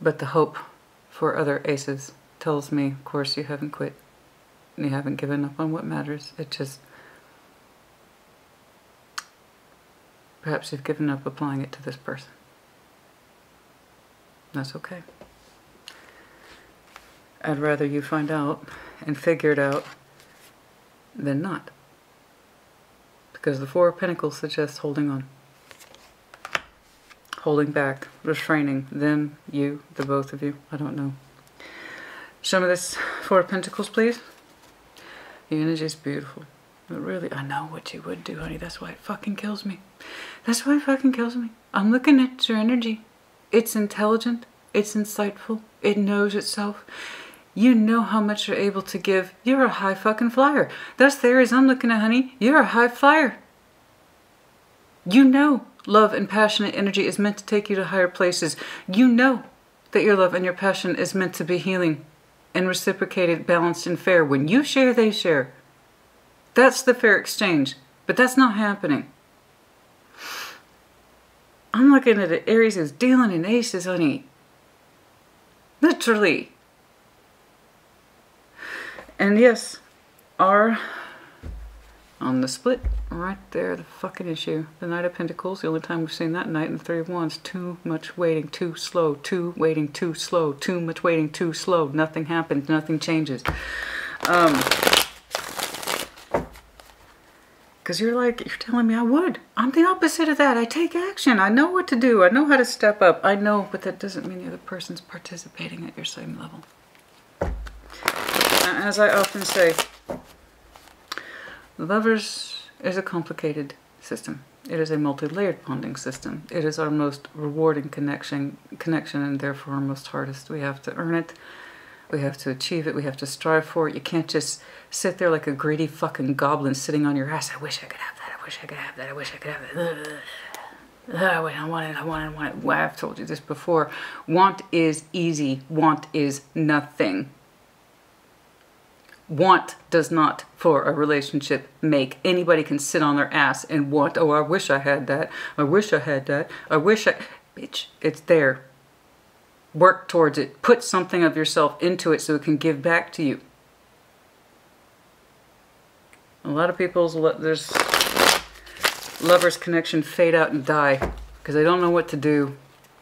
[SPEAKER 1] but the hope for other aces tells me, of course, you haven't quit. You haven't given up on what matters. It just, perhaps you've given up applying it to this person. That's okay. I'd rather you find out and figure it out than not. Because the Four of Pentacles suggests holding on. Holding back, refraining, them, you, the both of you, I don't know. Show me this Four of Pentacles, please. The energy is beautiful. But really, I know what you would do, honey. That's why it fucking kills me. That's why it fucking kills me. I'm looking at your energy. It's intelligent. It's insightful. It knows itself. You know how much you're able to give. You're a high fucking flyer. That's the Aries I'm looking at, honey. You're a high flyer. You know love and passionate energy is meant to take you to higher places. You know that your love and your passion is meant to be healing and reciprocated, balanced, and fair. When you share, they share. That's the fair exchange. But that's not happening. I'm looking at an Aries who's dealing in aces, honey. Literally. And yes, on the split, right there, the fucking issue. The Knight of Pentacles, the only time we've seen that Knight, and the Three of Wands. Too much waiting, too slow, too waiting, too slow, too much waiting, too slow. Nothing happens, nothing changes. Because you're telling me I would. I'm the opposite of that. I take action. I know what to do. I know how to step up. I know, but that doesn't mean the other person's participating at your same level. As I often say, lovers is a complicated system. It is a multi-layered bonding system. It is our most rewarding connection and therefore our most hardest. We have to earn it. We have to achieve it. We have to strive for it. You can't just sit there like a greedy fucking goblin sitting on your ass. I wish I could have that. I wish I could have that. I wish I could have that. I want it. Well, I've told you this before. Want is easy. Want is nothing. Want does not, for a relationship, make. Anybody can sit on their ass and want, oh, I wish I had that. I wish I had that. I wish I... Bitch, it's there. Work towards it. Put something of yourself into it so it can give back to you. A lot of people's there's lovers' connection fade out and die because they don't know what to do,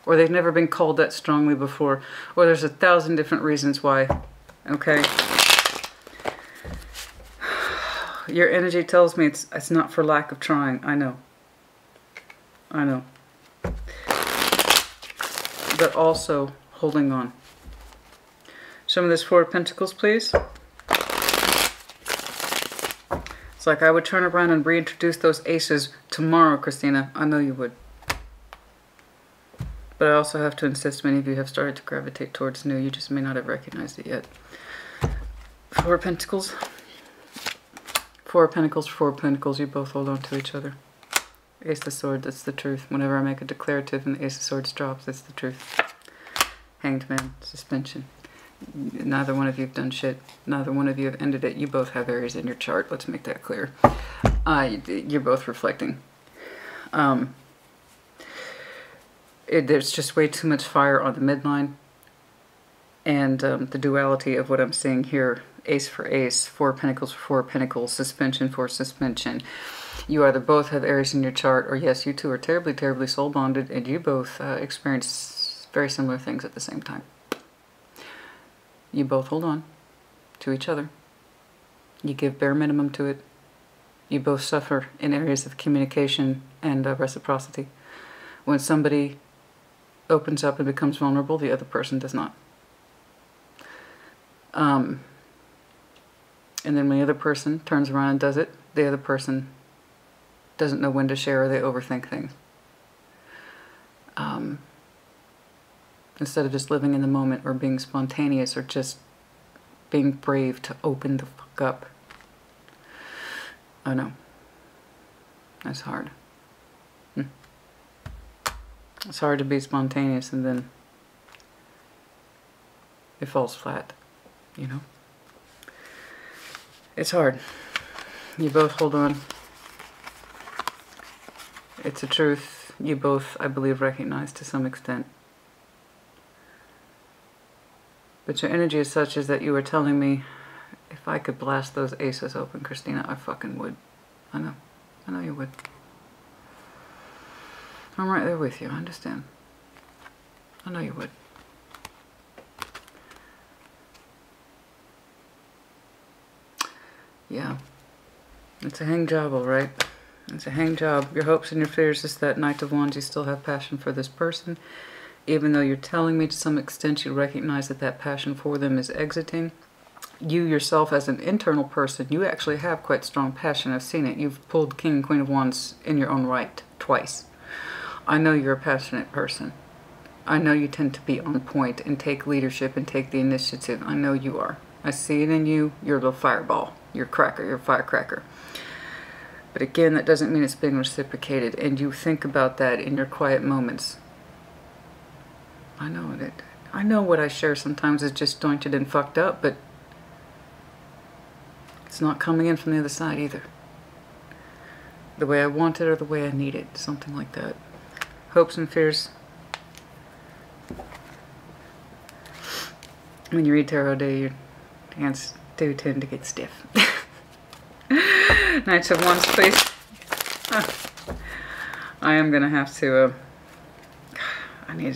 [SPEAKER 1] or they've never been called that strongly before, or there's 1,000 different reasons why. Okay? Your energy tells me it's not for lack of trying. I know. I know. But also holding on. Show me this Four of Pentacles, please. It's like I would turn around and reintroduce those aces tomorrow, Christina. I know you would. But I also have to insist many of you have started to gravitate towards new. You just may not have recognized it yet. Four of Pentacles. Four of Pentacles, Four of Pentacles. You both hold on to each other. Ace of Swords, that's the truth. Whenever I make a declarative and the Ace of Swords drops, it's the truth. Hanged Man, suspension. Neither one of you have done shit. Neither one of you have ended it. You both have Aries in your chart. Let's make that clear. You're both reflecting. There's just way too much fire on the midline. And the duality of what I'm seeing here, ace for ace, 4 of Pentacles for 4 of Pentacles, suspension for suspension. You either both have Aries in your chart, or yes, you two are terribly, terribly soul bonded, and you both experience very similar things at the same time. You both hold on to each other. You give bare minimum to it. You both suffer in areas of communication and reciprocity. When somebody opens up and becomes vulnerable, the other person does not. And then when the other person turns around and does it, the other person doesn't know when to share, or they overthink things. Instead of just living in the moment or being spontaneous or just being brave to open the fuck up. I know. That's hard. It's hard to be spontaneous and then it falls flat, you know? It's hard. You both hold on. It's a truth you both, I believe, recognize to some extent. But your energy is such as that you were telling me, if I could blast those aces open, Christina, I fucking would. I know. I know you would. I'm right there with you. I understand. I know you would. Yeah. It's a hang job, all right? It's a hang job. Your hopes and your fears is that Knight of Wands, you still have passion for this person. Even though you're telling me to some extent you recognize that that passion for them is exiting. You yourself as an internal person, you actually have quite strong passion. I've seen it. You've pulled King and Queen of Wands in your own right twice. I know you're a passionate person. I know you tend to be on point and take leadership and take the initiative. I know you are. I see it in you. You're a little fireball. You're a cracker. You're a firecracker. But again, that doesn't mean it's being reciprocated. And you think about that in your quiet moments. I know it. I know what I share sometimes is just disjointed and fucked up, but it's not coming in from the other side either. The way I want it or the way I need it. Something like that. Hopes and fears. When you read Tarot Day, your hands do tend to get stiff. Knights of Wands, please. I am gonna have to. I need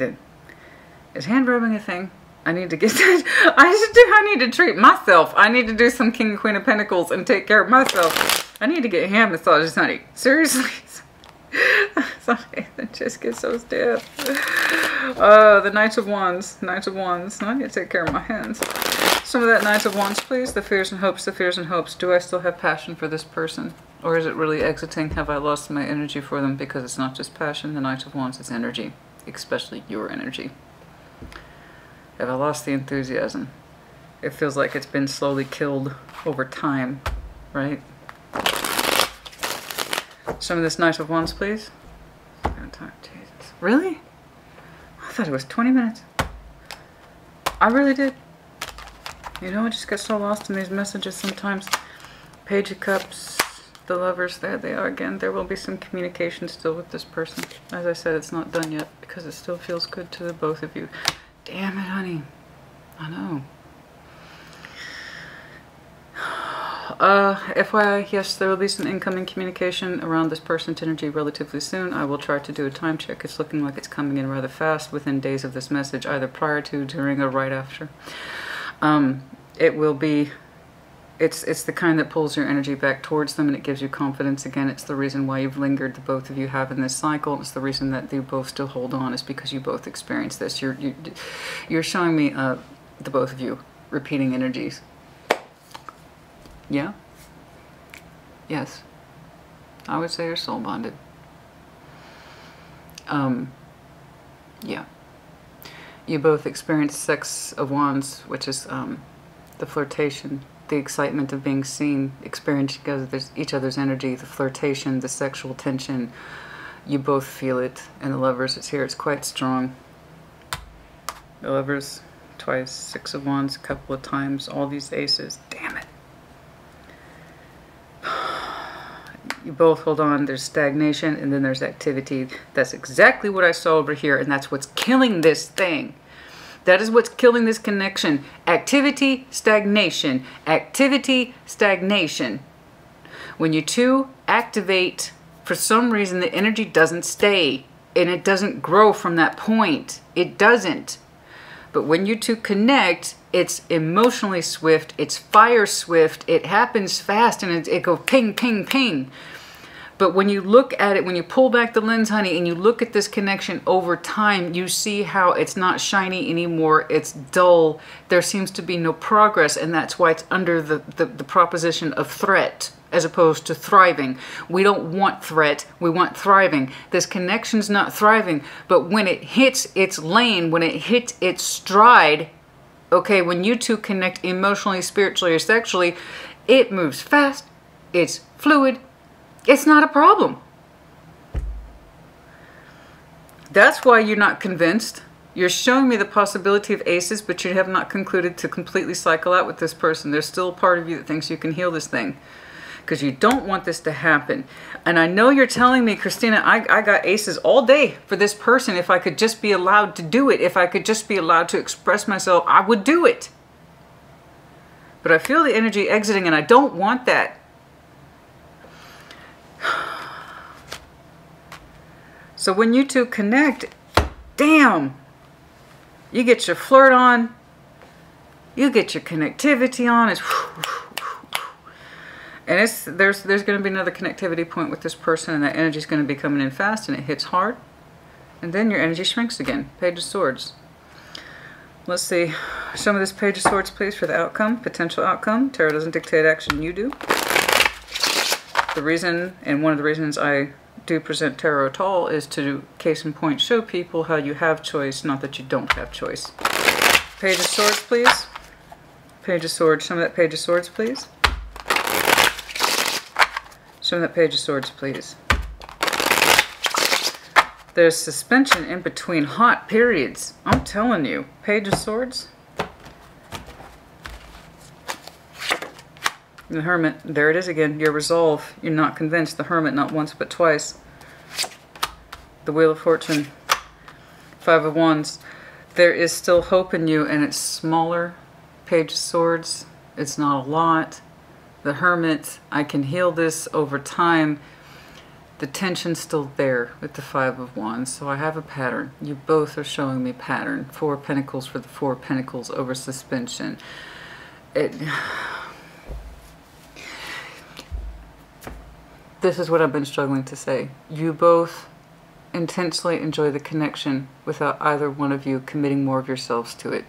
[SPEAKER 1] to. Is hand rubbing a thing? I need to get that. I need to treat myself. I need to do some King and Queen of Pentacles and take care of myself. I need to get hand massages, honey. Seriously. Sorry, I just get so stiff. The Knights of Wands. Knights of Wands. I need to take care of my hands. Some of that Knights of Wands, please. The fears and hopes, the fears and hopes. Do I still have passion for this person? Or is it really exiting? Have I lost my energy for them? Because it's not just passion. The Knight of Wands is energy. Especially your energy. Have I lost the enthusiasm? It feels like it's been slowly killed over time, right? Some of this Knight of Wands, please. Jesus. Really? I thought it was 20 minutes. I really did. You know, I just get so lost in these messages sometimes. Page of Cups, the Lovers, there they are again. There will be some communication still with this person. As I said, it's not done yet because it still feels good to the both of you. Damn it, honey. I know. FYI, yes, there will be some incoming communication around this person's energy relatively soon. I will try to do a time check. It's looking like it's coming in rather fast within days of this message, either prior to, during, or right after. It will be, it's the kind that pulls your energy back towards them and it gives you confidence again. It's the reason why you've lingered, the both of you have in this cycle. It's the reason that you both still hold on is because you both experienced this. You're showing me, the both of you, repeating energies. Yeah? Yes. I would say you're soul bonded. Yeah. You both experience Six of Wands, which is the flirtation, the excitement of being seen, experiencing each other's energy, the flirtation, the sexual tension. You both feel it. And the Lovers, it's here, it's quite strong. The Lovers, twice, Six of Wands a couple of times, all these aces. Damn it. You both hold on. There's stagnation and then there's activity. That's exactly what I saw over here, and that's what's killing this thing. That is what's killing this connection. Activity, stagnation. Activity, stagnation. When you two activate, for some reason the energy doesn't stay and it doesn't grow from that point. It doesn't. But when you two connect, it's emotionally swift, it's fire swift, it happens fast, and it goes ping, ping, ping. But when you look at it, when you pull back the lens, honey, and you look at this connection over time, you see how it's not shiny anymore. It's dull. There seems to be no progress, and that's why it's under the proposition of threat as opposed to thriving. We don't want threat. We want thriving. This connection's not thriving, but when it hits its lane, when it hits its stride, okay, when you two connect emotionally, spiritually, or sexually, it moves fast. It's fluid. It's not a problem. That's why you're not convinced. You're showing me the possibility of aces, but you have not concluded to completely cycle out with this person. There's still a part of you that thinks you can heal this thing, because you don't want this to happen. And I know you're telling me, Christina, I got aces all day for this person. If I could just be allowed to do it, if I could just be allowed to express myself, I would do it. But I feel the energy exiting, and I don't want that. So when you two connect, damn, you get your flirt on, you get your connectivity on. It's and there's going to be another connectivity point with this person, and that energy is going to be coming in fast, and it hits hard, and then your energy shrinks again. Page of Swords. Let's see some of this Page of Swords, please, for the outcome, potential outcome. Tarot doesn't dictate action, you do. The reason, and one of the reasons I do present tarot at all, is to, case in point, show people how you have choice, not that you don't have choice. Page of Swords, please. Page of Swords. Some of that Page of Swords, please. Some of that Page of Swords, please. There's suspension in between hot periods. I'm telling you. Page of Swords. The Hermit, there it is again, your resolve. You're not convinced. The Hermit, not once but twice. The Wheel of Fortune, Five of Wands. There is still hope in you, and it's smaller. Page of Swords, it's not a lot. The Hermit, I can heal this over time. The tension's still there with the Five of Wands, so I have a pattern. You both are showing me pattern. Four of Pentacles for the Four of Pentacles over suspension. This is what I've been struggling to say. You both intensely enjoy the connection without either one of you committing more of yourselves to it.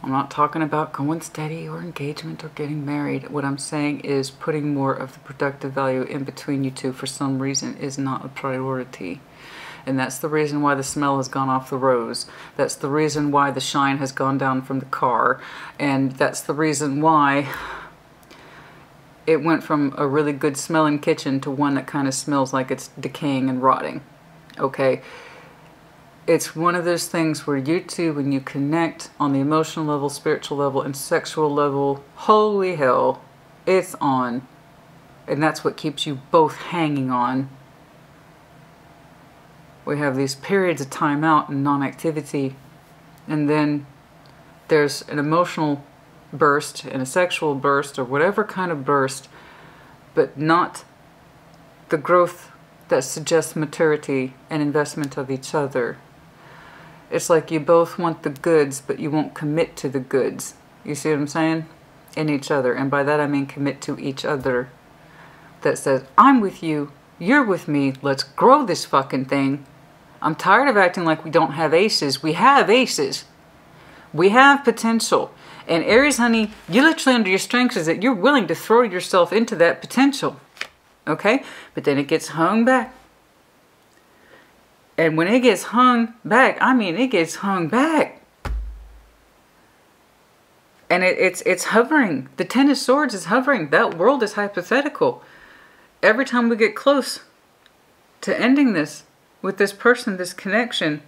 [SPEAKER 1] I'm not talking about going steady or engagement or getting married. What I'm saying is putting more of the productive value in between you two for some reason is not a priority. And that's the reason why the smell has gone off the rose. That's the reason why the shine has gone down from the car. And that's the reason why it went from a really good smelling kitchen to one that kind of smells like it's decaying and rotting. Okay? It's one of those things where you two, when you connect on the emotional level, spiritual level, and sexual level, holy hell, it's on. And that's what keeps you both hanging on. We have these periods of time out and non-activity, and then there's an emotional burst and a sexual burst or whatever kind of burst, but not the growth that suggests maturity and investment of each other. It's like you both want the goods, but you won't commit to the goods. You see what I'm saying? In each other. And by that I mean commit to each other. That says, I'm with you, you're with me, let's grow this fucking thing. I'm tired of acting like we don't have aces. We have aces. We have potential. And Aries, honey, you literally under your strengths is that you're willing to throw yourself into that potential. Okay? But then it gets hung back. And when it gets hung back, I mean it gets hung back. And it's hovering. The Ten of Swords is hovering. That world is hypothetical. Every time we get close to ending this with this person, this connection,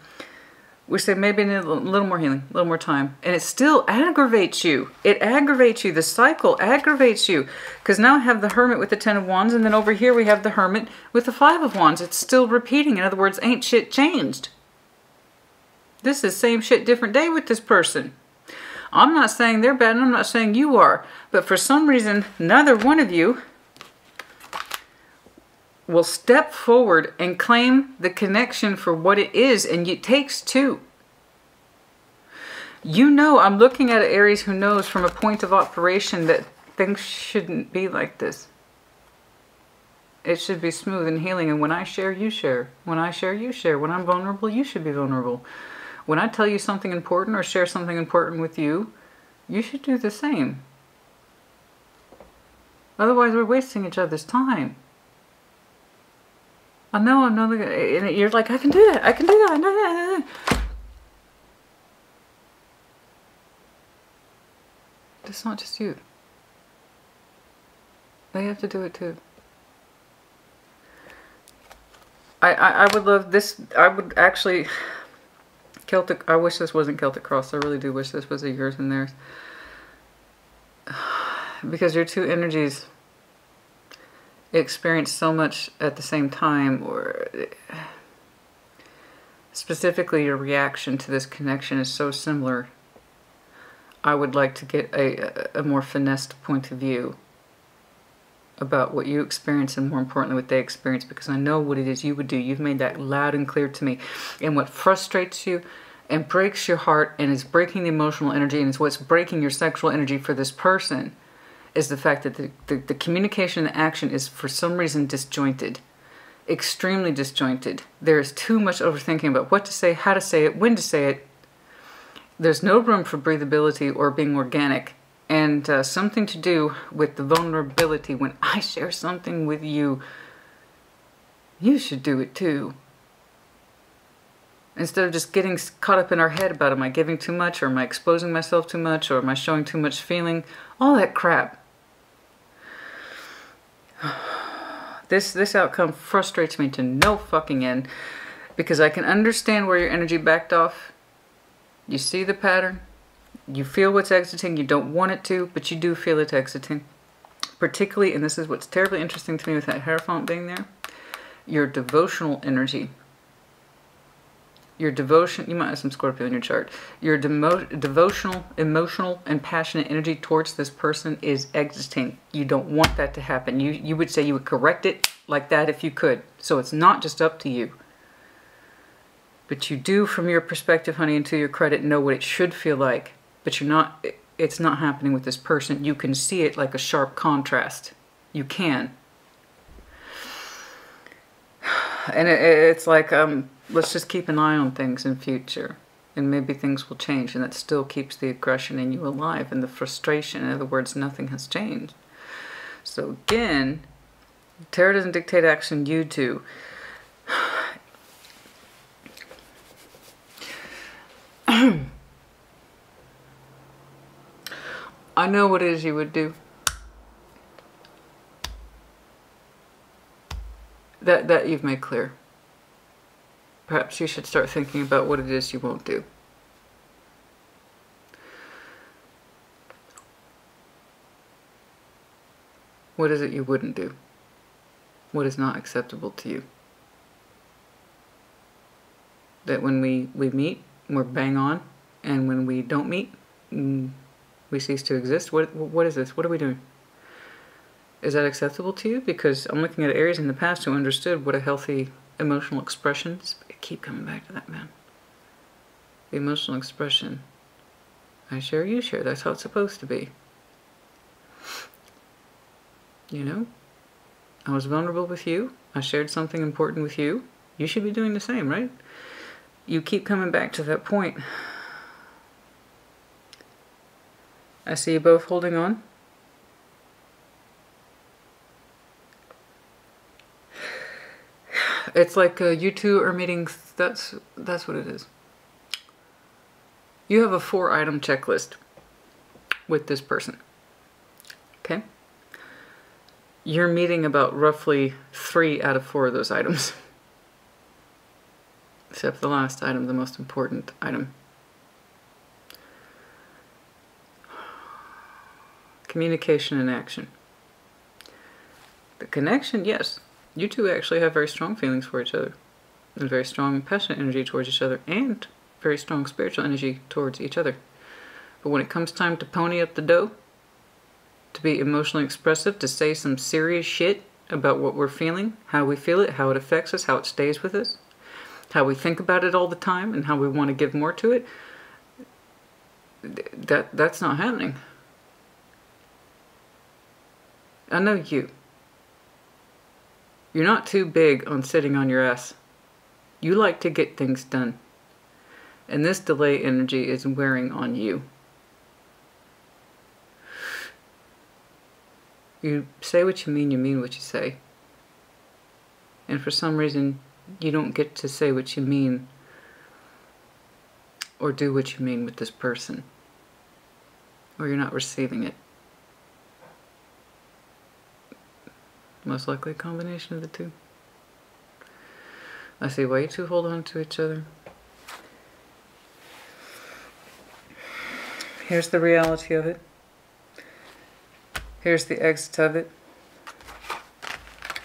[SPEAKER 1] We say maybe a little more healing, a little more time. And it still aggravates you. It aggravates you. The cycle aggravates you. Because now I have the Hermit with the 10 of Wands. And then over here we have the Hermit with the 5 of Wands. It's still repeating. In other words, ain't shit changed. This is same shit, different day with this person. I'm not saying they're bad and I'm not saying you are. But for some reason, neither one of you will step forward and claim the connection for what it is, and it takes two. You know, I'm looking at an Aries who knows from a point of operation that things shouldn't be like this. It should be smooth and healing, and when I share, you share. When I share, you share. When I'm vulnerable, you should be vulnerable. When I tell you something important or share something important with you, you should do the same. Otherwise, we're wasting each other's time. I know, and you're like, I can do that, I can do that, I know that. It's not just you. They have to do it too. I would love this. I would actually, Celtic, I wish this wasn't Celtic Cross. I really do wish this was a yours and theirs. Because your two energies experience so much at the same time, or specifically your reaction to this connection is so similar. I would like to get a more finessed point of view about what you experience and more importantly what they experience, because I know what it is you would do. You've made that loud and clear to me. And what frustrates you and breaks your heart and is breaking the emotional energy and is what's breaking your sexual energy for this person is the fact that the communication and the action is for some reason disjointed. Extremely disjointed. There is too much overthinking about what to say, how to say it, when to say it. There's no room for breathability or being organic. And something to do with the vulnerability. When I share something with you, you should do it too. Instead of just getting caught up in our head about, am I giving too much, or am I exposing myself too much, or am I showing too much feeling? All that crap. This outcome frustrates me to no fucking end, because I can understand where your energy backed off. You see the pattern. You feel what's exiting. You don't want it to, but you do feel it exiting. Particularly, and this is what's terribly interesting to me with that Hierophant being there, your devotional energy. Your devotion, you might have some Scorpio in your chart. Your devotional, emotional, and passionate energy towards this person is exiting. You don't want that to happen. You would say you would correct it like that if you could. So it's not just up to you. But you do, from your perspective, honey, and to your credit, know what it should feel like. But you're not, it's not happening with this person. You can see it like a sharp contrast. You can. And it's like, let's just keep an eye on things in future. And maybe things will change. And that still keeps the aggression in you alive and the frustration. In other words, nothing has changed. So again, tarot doesn't dictate action, you do. I know what it is you would do. That you've made clear. Perhaps you should start thinking about what it is you won't do. What is it you wouldn't do? What is not acceptable to you? That when we meet, we're bang on, and when we don't meet, we cease to exist. What is this? What are we doing? Is that acceptable to you? Because I'm looking at Aries in the past who understood what a healthy emotional expression is. I keep coming back to that, man. The emotional expression. I share, you share. That's how it's supposed to be. You know? I was vulnerable with you. I shared something important with you. You should be doing the same, right? You keep coming back to that point. I see you both holding on. It's like you two are meeting. That's what it is. You have a 4-item checklist with this person. Okay? You're meeting about roughly 3 out of 4 of those items. Except the last item, the most important item. Communication and action. The connection, yes. You two actually have very strong feelings for each other. And very strong passionate energy towards each other. And very strong spiritual energy towards each other. But when it comes time to pony up the dough, to be emotionally expressive, to say some serious shit about what we're feeling, how we feel it, how it affects us, how it stays with us, how we think about it all the time, and how we want to give more to it, that's not happening. I know you. You're not too big on sitting on your ass. You like to get things done. And this delay energy is wearing on you. You say what you mean what you say. And for some reason, you don't get to say what you mean or do what you mean with this person. Or you're not receiving it. Most likely a combination of the two. I see why you two hold on to each other. Here's the reality of it. Here's the exit of it.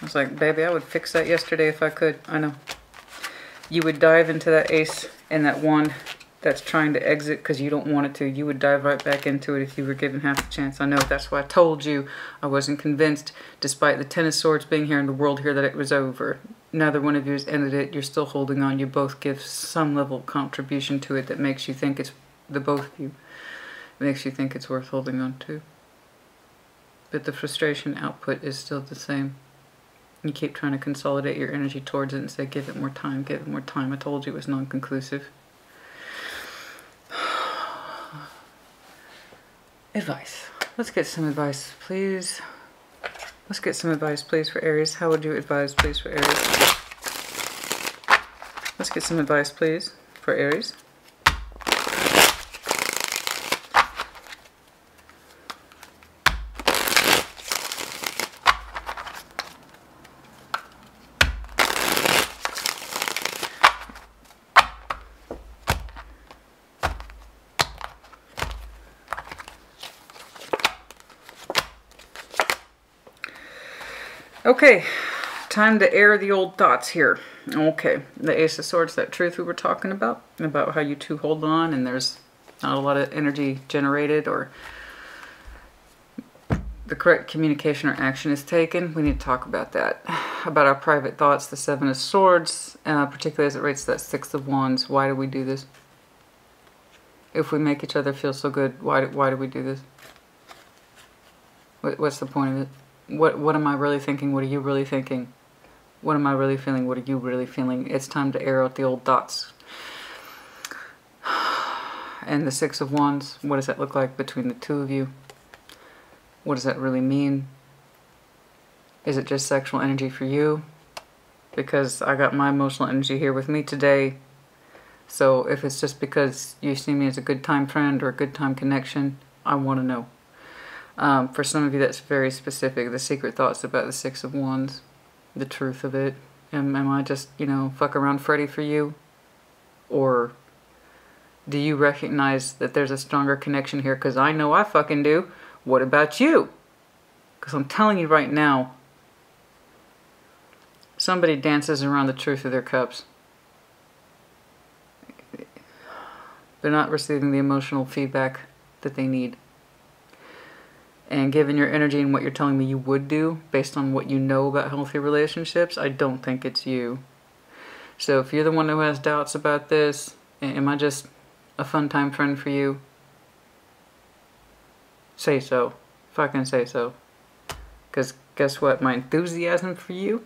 [SPEAKER 1] I was like, baby, I would fix that yesterday if I could. I know. You would dive into that ace and that wand that's trying to exit because you don't want it to. You would dive right back into it if you were given half a chance. I know. That's why I told you I wasn't convinced, despite the Ten of Swords being here in the world here, that it was over. Neither one of you has ended it. You're still holding on. You both give some level of contribution to it that makes you think it's, the both of you, makes you think it's worth holding on to. But the frustration output is still the same. You keep trying to consolidate your energy towards it and say, give it more time, give it more time. I told you it was non-conclusive. Advice. Let's get some advice, please. Let's get some advice, please, for Aries. How would you advise, please, for Aries? Let's get some advice, please, for Aries. Okay, time to air the old thoughts here. Okay, the Ace of Swords, that truth we were talking about how you two hold on and there's not a lot of energy generated or the correct communication or action is taken. We need to talk about that. About our private thoughts, the Seven of Swords, particularly as it relates to that Six of Wands. Why do we do this? If we make each other feel so good, why do we do this? What's the point of it? What am I really thinking? What are you really thinking? What am I really feeling? What are you really feeling? It's time to air out the old thoughts. And the Six of Wands, what does that look like between the two of you? What does that really mean? Is it just sexual energy for you? Because I got my emotional energy here with me today. So if it's just because you see me as a good time friend or a good time connection, I want to know. For some of you, that's very specific. The secret thoughts about the Six of Wands. The truth of it. Am I just, you know, fuck around Freddy for you? Or do you recognize that there's a stronger connection here? Because I know I fucking do. What about you? Because I'm telling you right now, somebody dances around the truth of their cups. They're not receiving the emotional feedback that they need. And given your energy and what you're telling me you would do, based on what you know about healthy relationships, I don't think it's you. So if you're the one who has doubts about this, am I just a fun time friend for you? Say so. Fucking say so. Because guess what? My enthusiasm for you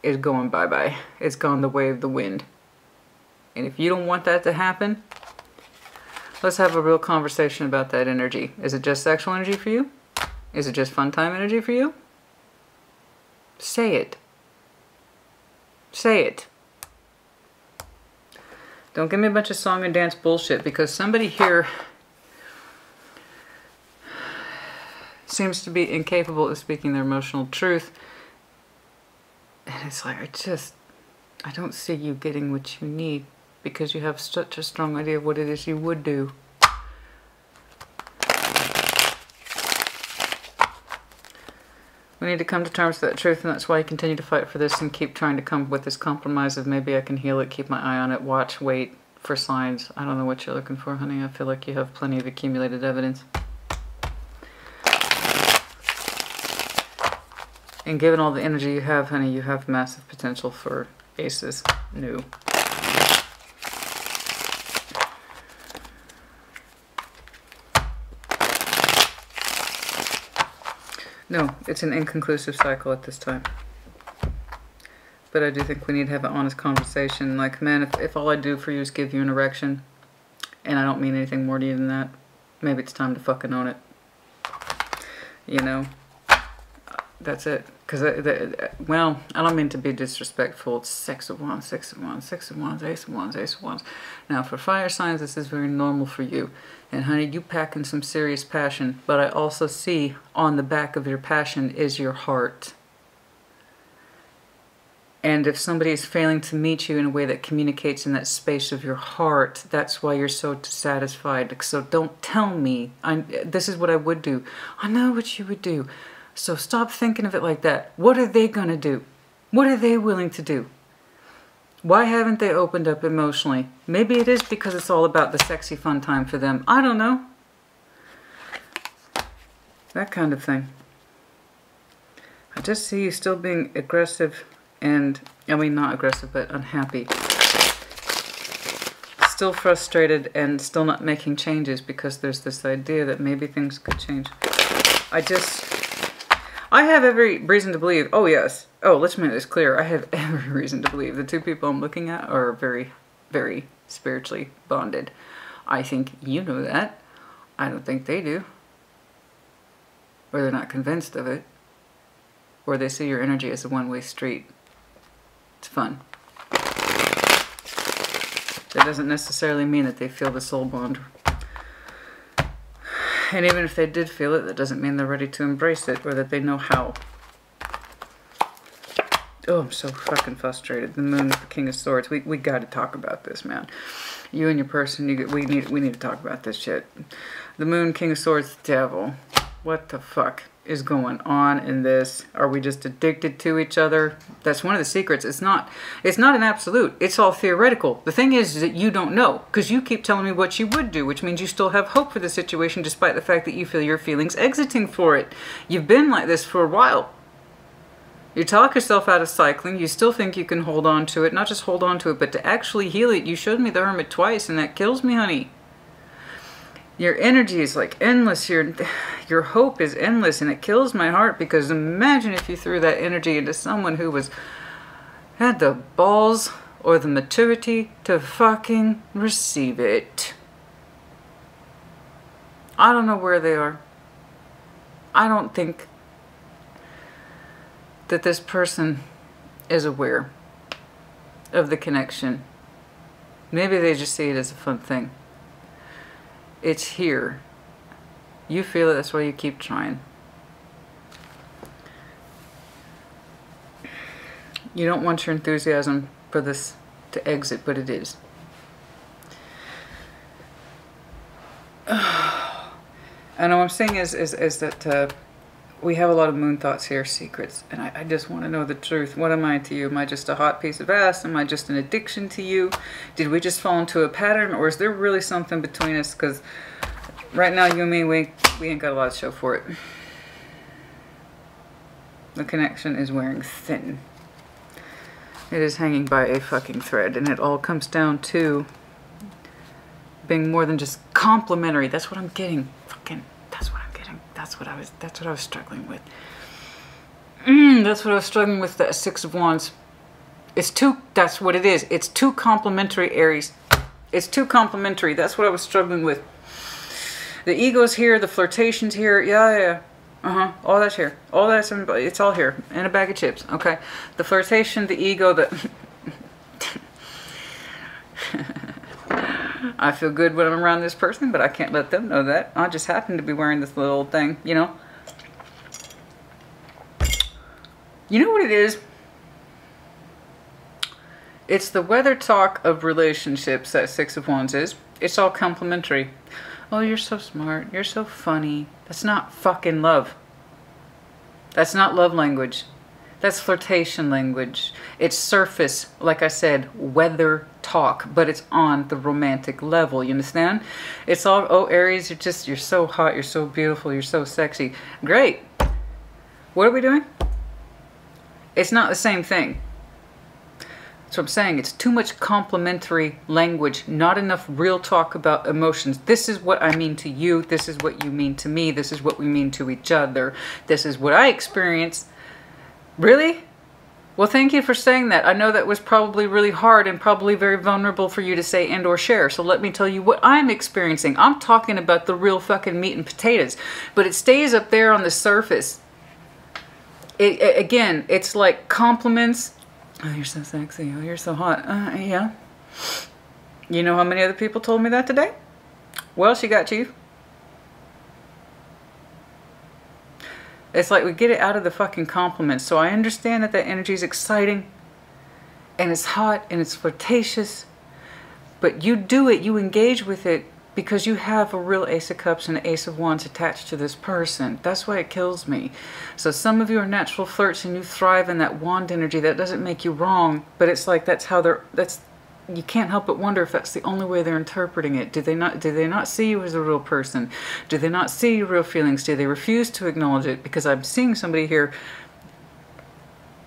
[SPEAKER 1] is going bye-bye. It's gone the way of the wind. And if you don't want that to happen, let's have a real conversation about that energy. Is it just sexual energy for you? Is it just fun time energy for you? Say it. Say it. Don't give me a bunch of song and dance bullshit, because somebody here seems to be incapable of speaking their emotional truth. And it's like, I don't see you getting what you need because you have such a strong idea of what it is you would do. We need to come to terms with that truth, and that's why I continue to fight for this and keep trying to come with this compromise of maybe I can heal it, keep my eye on it, watch, wait for signs. I don't know what you're looking for, honey. I feel like you have plenty of accumulated evidence. And given all the energy you have, honey, you have massive potential for aces. No. No, it's an inconclusive cycle at this time. But I do think we need to have an honest conversation. Like, man, if all I do for you is give you an erection, and I don't mean anything more to you than that, maybe it's time to fucking own it. You know? That's it. Because, well, I don't mean to be disrespectful. It's Six of Wands, Six of Wands, Six of Wands, Ace of Wands, Ace of Wands. Now, for fire signs, this is very normal for you. And, honey, you pack in some serious passion. But I also see on the back of your passion is your heart. And if somebody is failing to meet you in a way that communicates in that space of your heart, that's why you're so dissatisfied. So don't tell me, this is what I would do. I know what you would do. So stop thinking of it like that. What are they going to do? What are they willing to do? Why haven't they opened up emotionally? Maybe it is because it's all about the sexy fun time for them. I don't know. That kind of thing. I just see you still being aggressive and, I mean not aggressive, but unhappy. Still frustrated and still not making changes because there's this idea that maybe things could change. I have every reason to believe, oh yes, oh let's make this clear, I have every reason to believe the two people I'm looking at are very, very spiritually bonded. I think you know that. I don't think they do. Or they're not convinced of it. Or they see your energy as a one-way street. It's fun. That doesn't necessarily mean that they feel the soul bond. And even if they did feel it, that doesn't mean they're ready to embrace it or that they know how. Oh, I'm so fucking frustrated. The Moon with the King of Swords. We got to talk about this, man. You and your person, we need to talk about this shit. The Moon, King of Swords, Devil. What the fuck is going on in this? Are we just addicted to each other? That's one of the secrets. It's not an absolute. It's all theoretical. The thing is that you don't know because you keep telling me what you would do, which means you still have hope for the situation despite the fact that you feel your feelings exiting for it. You've been like this for a while. You talk yourself out of cycling. You still think you can hold on to it. Not just hold on to it, but to actually heal it. You showed me the Hermit twice and that kills me, honey. Your energy is like endless. Your hope is endless and it kills my heart because imagine if you threw that energy into someone who had the balls or the maturity to fucking receive it. I don't know where they are. I don't think that this person is aware of the connection. Maybe they just see it as a fun thing. It's here. You feel it, that's why you keep trying. You don't want your enthusiasm for this to exit, but it is. And what I'm saying is that we have a lot of moon thoughts here, secrets, and I just want to know the truth. What am I to you? Am I just a hot piece of ass? Am I just an addiction to you? Did we just fall into a pattern, or is there really something between us? Because right now, you and me, we ain't got a lot to show for it. The connection is wearing thin. It is hanging by a fucking thread, and it all comes down to being more than just complimentary. That's what I'm getting. Fucking, that's what I'm getting. That's what I was struggling with. That's what I was struggling with, that Six of Wands. That's what it is. It's too complimentary, Aries. It's too complimentary. That's what I was struggling with. The ego's here, the flirtation's here. Yeah. All that's here. All that's, it's all here. In a bag of chips. Okay. The flirtation, the ego, I feel good when I'm around this person, but I can't let them know that. I just happen to be wearing this little thing, you know. You know what it is? It's the weather talk of relationships that Six of Wands is. It's all complimentary. Oh, you're so smart. You're so funny. That's not fucking love. That's not love language. That's flirtation language. It's surface, like I said, weather talk, but it's on the romantic level. You understand? It's all, oh, Aries, you're so hot, you're so beautiful, you're so sexy. Great. What are we doing? It's not the same thing. That's what I'm saying. It's too much complimentary language, not enough real talk about emotions. This is what I mean to you. This is what you mean to me. This is what we mean to each other. This is what I experience. Really? Well, thank you for saying that. I know that was probably really hard and probably very vulnerable for you to say and or share. So let me tell you what I'm experiencing. I'm talking about the real fucking meat and potatoes. But it stays up there on the surface. Again, it's like compliments. Oh, you're so sexy. Oh, you're so hot. Yeah. You know how many other people told me that today? Well, she got you. It's like we get it out of the fucking compliments. So I understand that that energy is exciting and it's hot and it's flirtatious, but you do it, you engage with it because you have a real Ace of Cups and an Ace of Wands attached to this person. That's why it kills me. So some of you are natural flirts and you thrive in that wand energy. That doesn't make you wrong, but it's like that's how you can't help but wonder if that's the only way they're interpreting it. Do they not see you as a real person? Do they not see your real feelings? Do they refuse to acknowledge it? Because I'm seeing somebody here,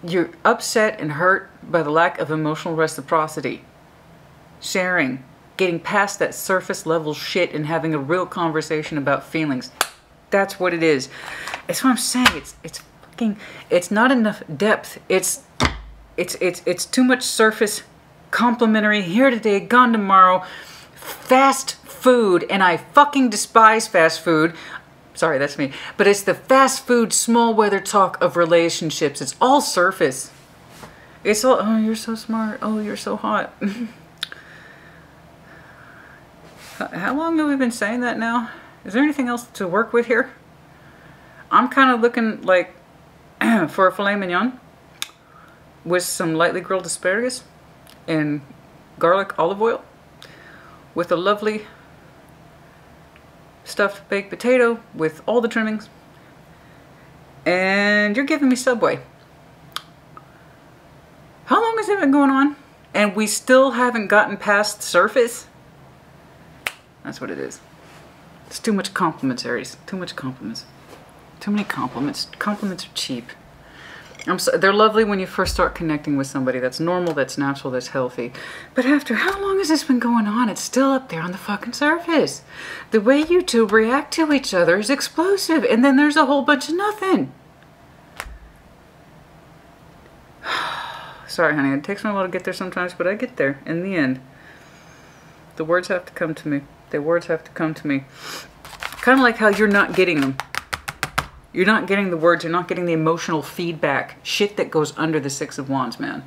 [SPEAKER 1] you're upset and hurt by the lack of emotional reciprocity. Sharing, getting past that surface level shit and having a real conversation about feelings. That's what it is. It's what I'm saying. It's not enough depth. It's too much surface. Complimentary, here today, gone tomorrow, fast food, and I fucking despise fast food. Sorry, that's me. But it's the fast food, small weather talk of relationships. It's all surface. It's all, oh, you're so smart. Oh, you're so hot. How long have we been saying that now? Is there anything else to work with here? I'm kind of looking like for a filet mignon with some lightly grilled asparagus and garlic olive oil with a lovely stuffed baked potato with all the trimmings. And you're giving me Subway. How long has it been going on? And we still haven't gotten past the surface? That's what it is. It's too much compliments, Aries. Too much compliments. Too many compliments. Compliments are cheap. They're lovely when you first start connecting with somebody. That's normal, that's natural, that's healthy. But after, how long has this been going on? It's still up there on the fucking surface. The way you two react to each other is explosive. And then there's a whole bunch of nothing. Sorry, honey. It takes me a while to get there sometimes, but I get there in the end. The words have to come to me. The words have to come to me. Kind of like how you're not getting them. You're not getting the words, you're not getting the emotional feedback. Shit that goes under the Six of Wands, man.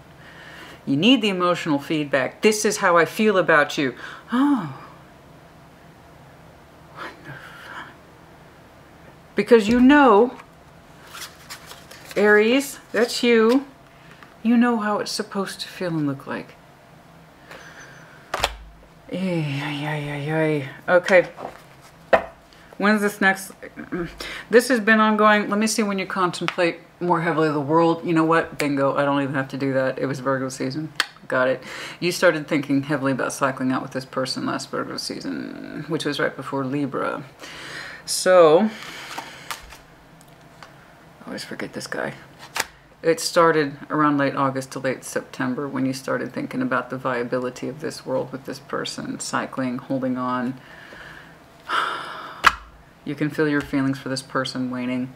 [SPEAKER 1] You need the emotional feedback. This is how I feel about you. Oh. What the fuck? Because you know, Aries, that's you. You know how it's supposed to feel and look like. Okay. When's this next? This has been ongoing. Let me see when you contemplate more heavily the world. You know what? Bingo. I don't even have to do that. It was Virgo season. Got it. You started thinking heavily about cycling out with this person last Virgo season, which was right before Libra. So, I always forget this guy. It started around late August to late September when you started thinking about the viability of this world with this person, cycling, holding on. You can feel your feelings for this person waning.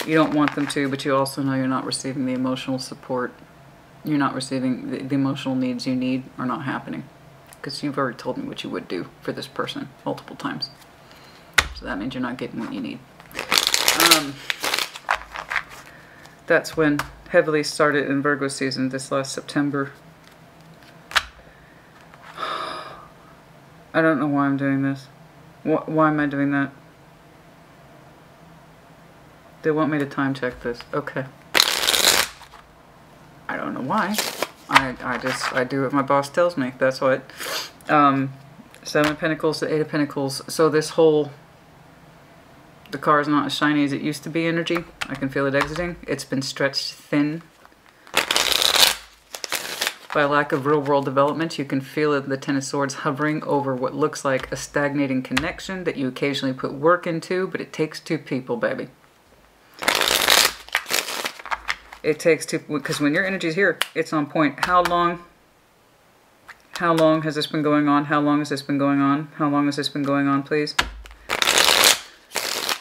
[SPEAKER 1] You don't want them to, but you also know you're not receiving the emotional support. You're not receiving the emotional needs you need are not happening. Because you've already told me what you would do for this person multiple times. So that means you're not getting what you need. That's when heavily started in Virgo season this last September. I don't know why I'm doing this. Why am I doing that? They want me to time check this. Okay. I don't know why. I do what my boss tells me. That's what. Seven of Pentacles to Eight of Pentacles. So this whole, the car is not as shiny as it used to be energy. I can feel it exiting. It's been stretched thin by lack of real world development. You can feel it, the Ten of Swords hovering over what looks like a stagnating connection that you occasionally put work into, but it takes two people, baby. It takes two, because when your energy's here, it's on point. How long has this been going on? How long has this been going on? How long has this been going on, please?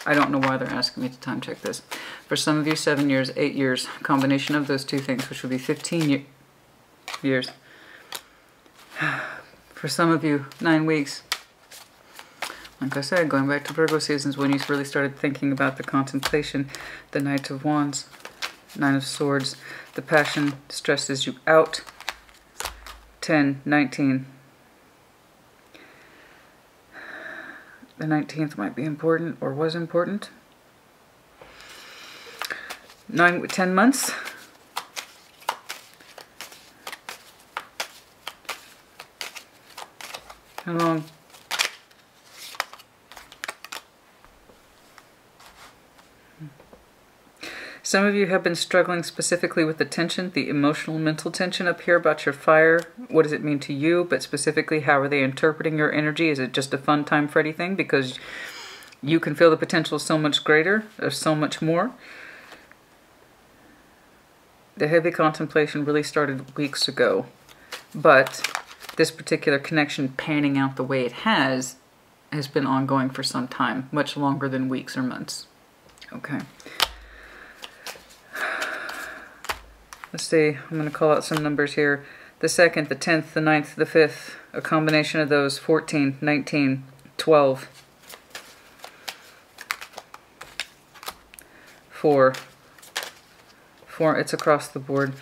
[SPEAKER 1] I don't know why they're asking me to time check this. For some of you, 7 years, 8 years, combination of those two things, which would be 15 years. For some of you, 9 weeks. Like I said, going back to Virgo seasons, when you really started thinking about the contemplation, the Knight of Wands, Nine of Swords, the passion stresses you out. 10, 19. The 19th might be important, or was important. 10 months. How long? Some of you have been struggling specifically with the tension, the emotional, mental tension up here about your fire. What does it mean to you? But specifically, how are they interpreting your energy? Is it just a fun time Freddy thing? Because you can feel the potential so much greater, or so much more. The heavy contemplation really started weeks ago. But this particular connection panning out the way it has been ongoing for some time. Much longer than weeks or months. Okay. Let's see, I'm going to call out some numbers here. The 2nd, the 10th, the 9th, the 5th. A combination of those, 14, 19, 12. 4. It's across the board.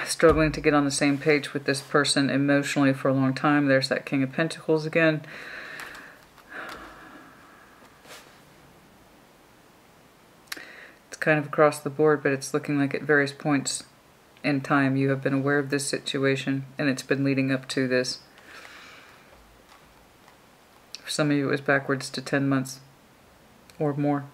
[SPEAKER 1] Struggling to get on the same page with this person emotionally for a long time. There's that King of Pentacles again. Kind of across the board, but it's looking like at various points in time you have been aware of this situation, and it's been leading up to this. For some of you, it was backwards to 10 months or more.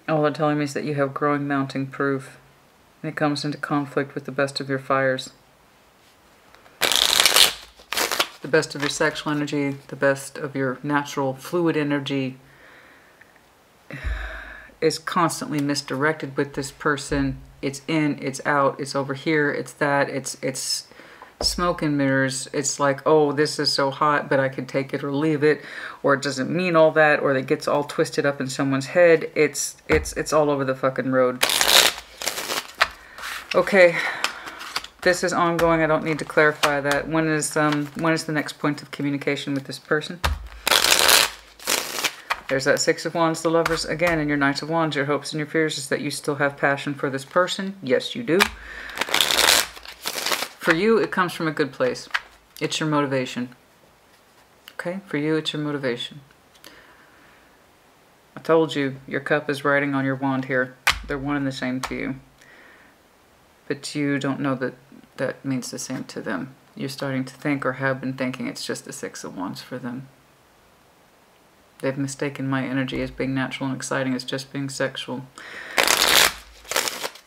[SPEAKER 1] All they're telling me is that you have growing mounting proof, and it comes into conflict with the best of your fires. The best of your sexual energy, the best of your natural fluid energy is constantly misdirected with this person. It's in, it's out, it's over here, it's that, it's smoke and mirrors. It's like, oh, this is so hot, but I could take it or leave it, or it doesn't mean all that, or it gets all twisted up in someone's head. It's all over the fucking road. Okay. This is ongoing. I don't need to clarify that. When is the next point of communication with this person? There's that Six of Wands, the Lovers. Again, in your Knight of Wands, your hopes and your fears is that you still have passion for this person. Yes, you do. For you, it comes from a good place. It's your motivation. Okay? For you, it's your motivation. I told you, your cup is riding on your wand here. They're one and the same to you. But you don't know that that means the same to them. You're starting to think, or have been thinking, it's just the Six of Wands for them. They've mistaken my energy as being natural and exciting as just being sexual.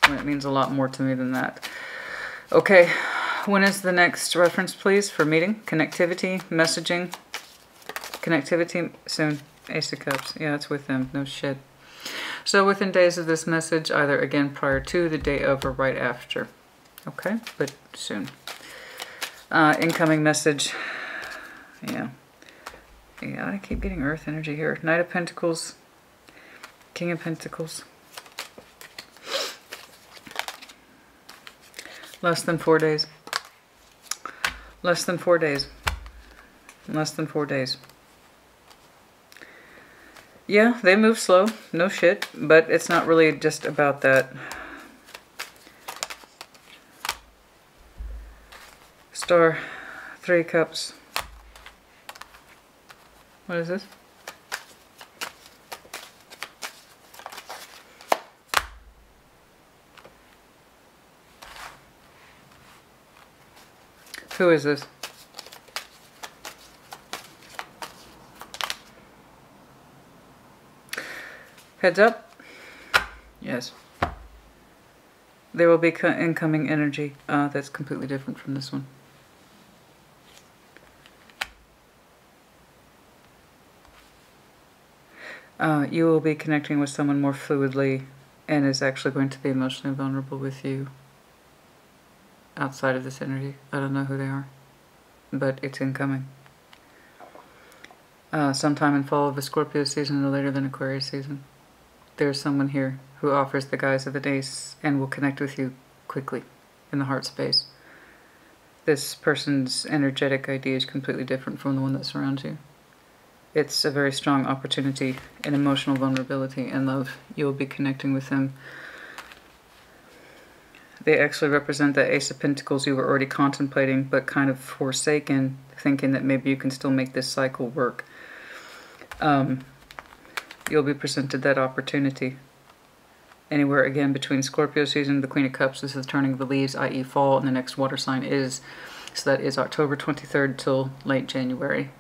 [SPEAKER 1] When it means a lot more to me than that. Okay, when is the next reference, please, for meeting? Connectivity, messaging. Connectivity, soon. Ace of Cups. Yeah, it's with them. No shit. So within days of this message, either again prior to, the day of, or right after. Okay, but soon. Incoming message. Yeah. Yeah, I keep getting Earth energy here. Knight of Pentacles. King of Pentacles. Less than 4 days. Less than 4 days. Less than 4 days. Yeah, they move slow. No shit. But it's not really just about that. Star, 3 cups, What is this? Who is this? Heads up? Yes. There will be incoming energy that's completely different from this one. You will be connecting with someone more fluidly and is actually going to be emotionally vulnerable with you outside of this energy. I don't know who they are, but it's incoming. Sometime in fall of the Scorpio season or later than Aquarius season. There's someone here who offers the guise of the ace and will connect with you quickly in the heart space. This person's energetic idea is completely different from the one that surrounds you. It's a very strong opportunity in emotional vulnerability and love. You will be connecting with them. They actually represent the Ace of Pentacles you were already contemplating, but kind of forsaken, thinking that maybe you can still make this cycle work. You'll be presented that opportunity. Anywhere, again, between Scorpio season, the Queen of Cups, this is turning of the leaves, i.e. fall, and the next water sign is, so that is October 23rd till late January.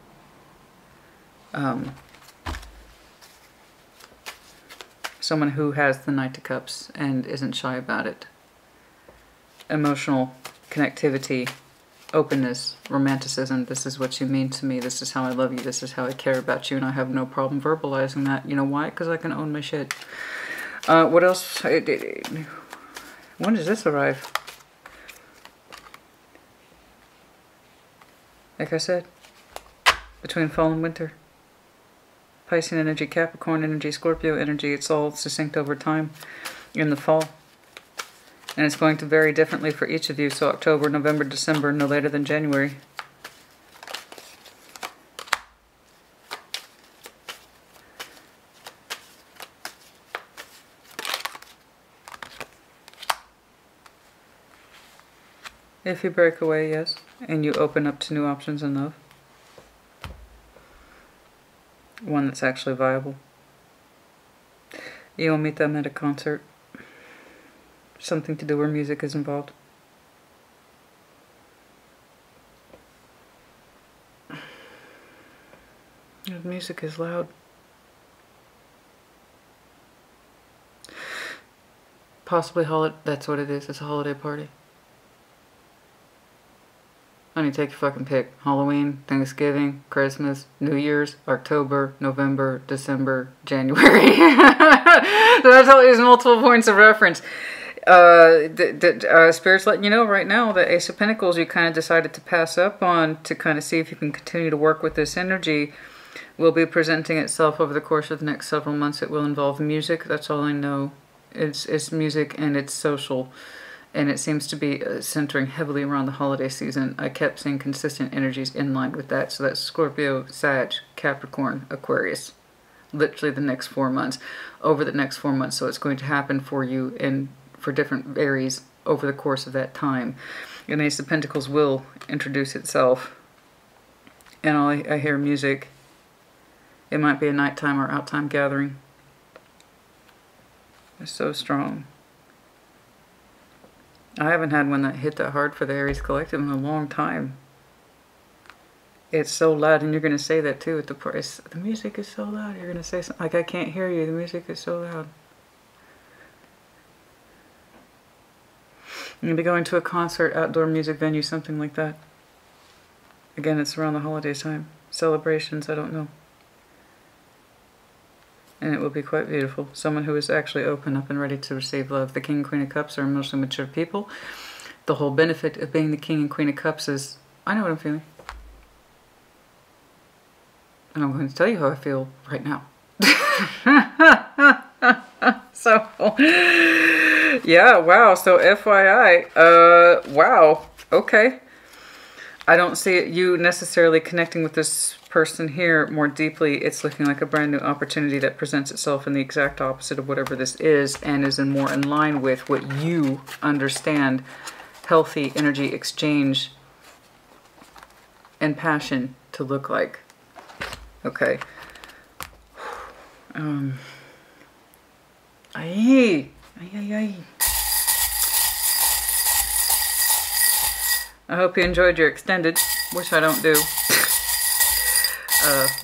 [SPEAKER 1] Someone who has the Knight of Cups and isn't shy about it. Emotional connectivity, openness, romanticism. This is what you mean to me. This is how I love you. This is how I care about you. And I have no problem verbalizing that. You know why? Because I can own my shit. What else? When does this arrive? Like I said, between fall and winter. Pisces energy, Capricorn energy, Scorpio energy. It's all succinct over time in the fall. And it's going to vary differently for each of you. So October, November, December, no later than January. If you break away, yes, and you open up to new options in love. One that's actually viable. You'll meet them at a concert. Something to do where music is involved. The music is loud. Possibly that's what it is. It's a holiday party. Honey, take your fucking pick. Halloween, Thanksgiving, Christmas, New Year's, October, November, December, January. So that's all these multiple points of reference. Spirit's letting you know right now that Ace of Pentacles you kind of decided to pass up on to kind of see if you can continue to work with this energy will be presenting itself over the course of the next several months. It will involve music. That's all I know. It's music and it's social. And it seems to be centering heavily around the holiday season. I kept seeing consistent energies in line with that. So that's Scorpio, Sag, Capricorn, Aquarius. Literally the next 4 months. Over the next 4 months. So it's going to happen for you and for different Aries over the course of that time. And Ace of Pentacles will introduce itself. And I hear music. It might be a nighttime or outtime gathering. It's so strong. I haven't had one that hit that hard for the Aries Collective in a long time. It's so loud, and you're going to say that too at the price. The music is so loud. You're going to say something like, I can't hear you. The music is so loud. You're going to be going to a concert, outdoor music venue, something like that. Again, it's around the holiday time. Celebrations, I don't know. And it will be quite beautiful. Someone who is actually open up and ready to receive love. The King and Queen of Cups are emotionally mature people. The whole benefit of being the King and Queen of Cups is, I know what I'm feeling. And I'm going to tell you how I feel right now. So, yeah, wow. So FYI, wow, okay. I don't see you necessarily connecting with this person here more deeply. It's looking like a brand new opportunity that presents itself in the exact opposite of whatever this is and is more in line with what you understand healthy energy exchange and passion to look like. Okay. Ay. I hope you enjoyed your extended, which I don't do.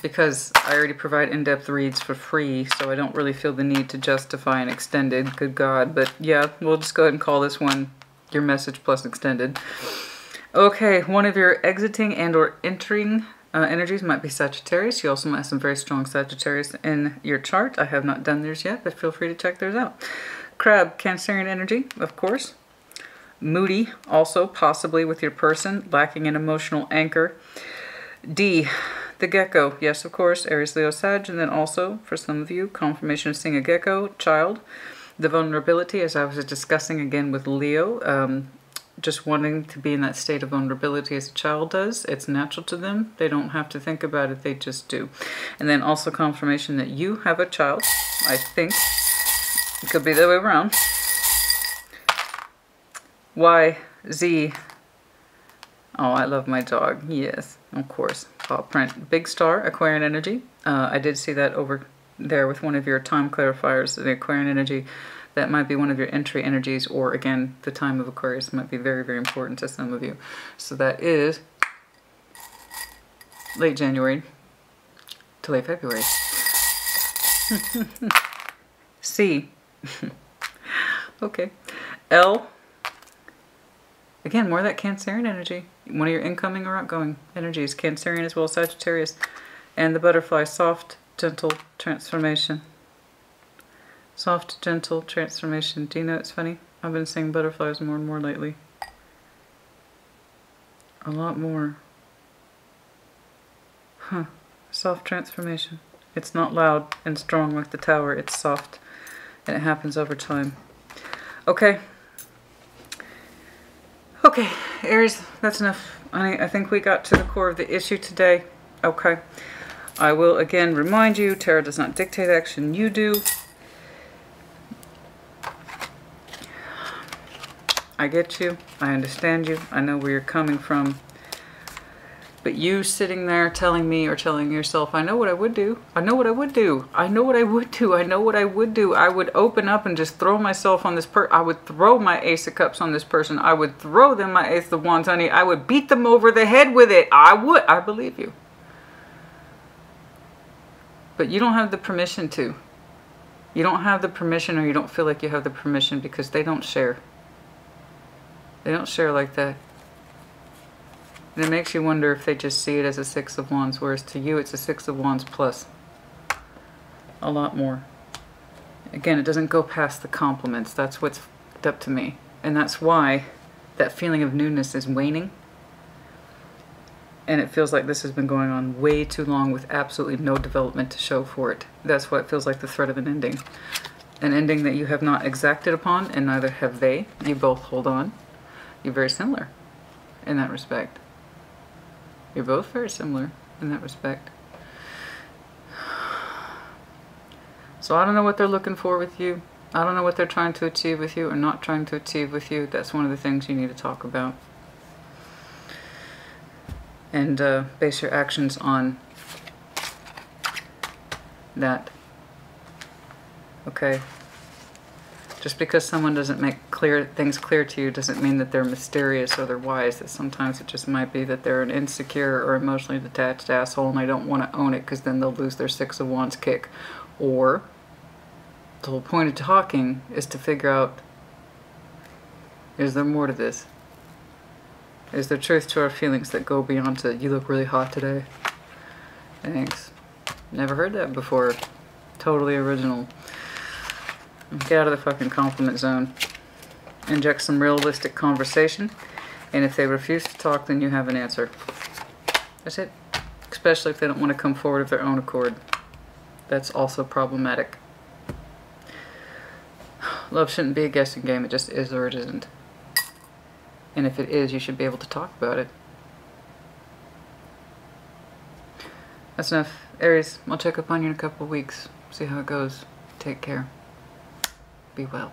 [SPEAKER 1] Because I already provide in-depth reads for free, so I don't really feel the need to justify an extended, good God. But yeah, we'll just go ahead and call this one your message plus extended. Okay, one of your exiting and or entering energies might be Sagittarius. You also might have some very strong Sagittarius in your chart. I have not done theirs yet, but feel free to check theirs out. Crab, Cancerian energy, of course. Moody, also possibly with your person, lacking an emotional anchor. D, the gecko, yes, of course, Aries, Leo, Sag, and then also, for some of you, confirmation of seeing a gecko child. The vulnerability, as I was discussing again with Leo, just wanting to be in that state of vulnerability as a child does. It's natural to them. They don't have to think about it. They just do. And then also confirmation that you have a child. I think it could be the other way around. Y, Z. Oh, I love my dog. Yes, of course. Paw print. Big star, Aquarian energy. I did see that over there with one of your time clarifiers, the Aquarian energy. That might be one of your entry energies, or again, the time of Aquarius might be very, very important to some of you. So that is late January to late February. C. Okay. L. Again, more of that Cancerian energy. One of your incoming or outgoing energies. Cancerian as well as Sagittarius. And the butterfly, soft, gentle transformation. Soft, gentle transformation. Do you know it's funny? I've been seeing butterflies more and more lately. A lot more. Huh. Soft transformation. It's not loud and strong like the tower. It's soft. And it happens over time. Okay. Okay, Aries, that's enough. I think we got to the core of the issue today. Okay. I will again remind you, tarot does not dictate action. You do. I get you. I understand you. I know where you're coming from. But you sitting there telling me or telling yourself, I know what I would do. I know what I would do. I know what I would do. I know what I would do. I would open up and just throw myself on this I would throw my Ace of Cups on this person. I would throw them my Ace of Wands, honey. I would beat them over the head with it. I would. I believe you. But you don't have the permission to. You don't have the permission, or you don't feel like you have the permission, because they don't share. They don't share like that. And it makes you wonder if they just see it as a Six of Wands, whereas to you it's a Six of Wands plus. A lot more. Again, it doesn't go past the compliments. That's what's up to me. And that's why that feeling of newness is waning. And it feels like this has been going on way too long with absolutely no development to show for it. That's why it feels like the threat of an ending. An ending that you have not exacted upon, and neither have they. You both hold on. You're very similar in that respect. You're both very similar in that respect. So I don't know what they're looking for with you. I don't know what they're trying to achieve with you or not trying to achieve with you. That's one of the things you need to talk about. And base your actions on that. Okay? Just because someone doesn't make things clear to you doesn't mean that they're mysterious or they're wise. That sometimes it just might be that they're an insecure or emotionally detached asshole and they don't want to own it because then they'll lose their Six of Wands kick. Or the whole point of talking is to figure out, is there more to this? Is there truth to our feelings that go beyond to, you look really hot today? Thanks. Never heard that before. Totally original. Get out of the fucking compliment zone. Inject some realistic conversation. And if they refuse to talk, then you have an answer. That's it. Especially if they don't want to come forward of their own accord. That's also problematic. Love shouldn't be a guessing game. It just is or it isn't. And if it is, you should be able to talk about it. That's enough. Aries, I'll check up on you in a couple of weeks. See how it goes. Take care. Be well.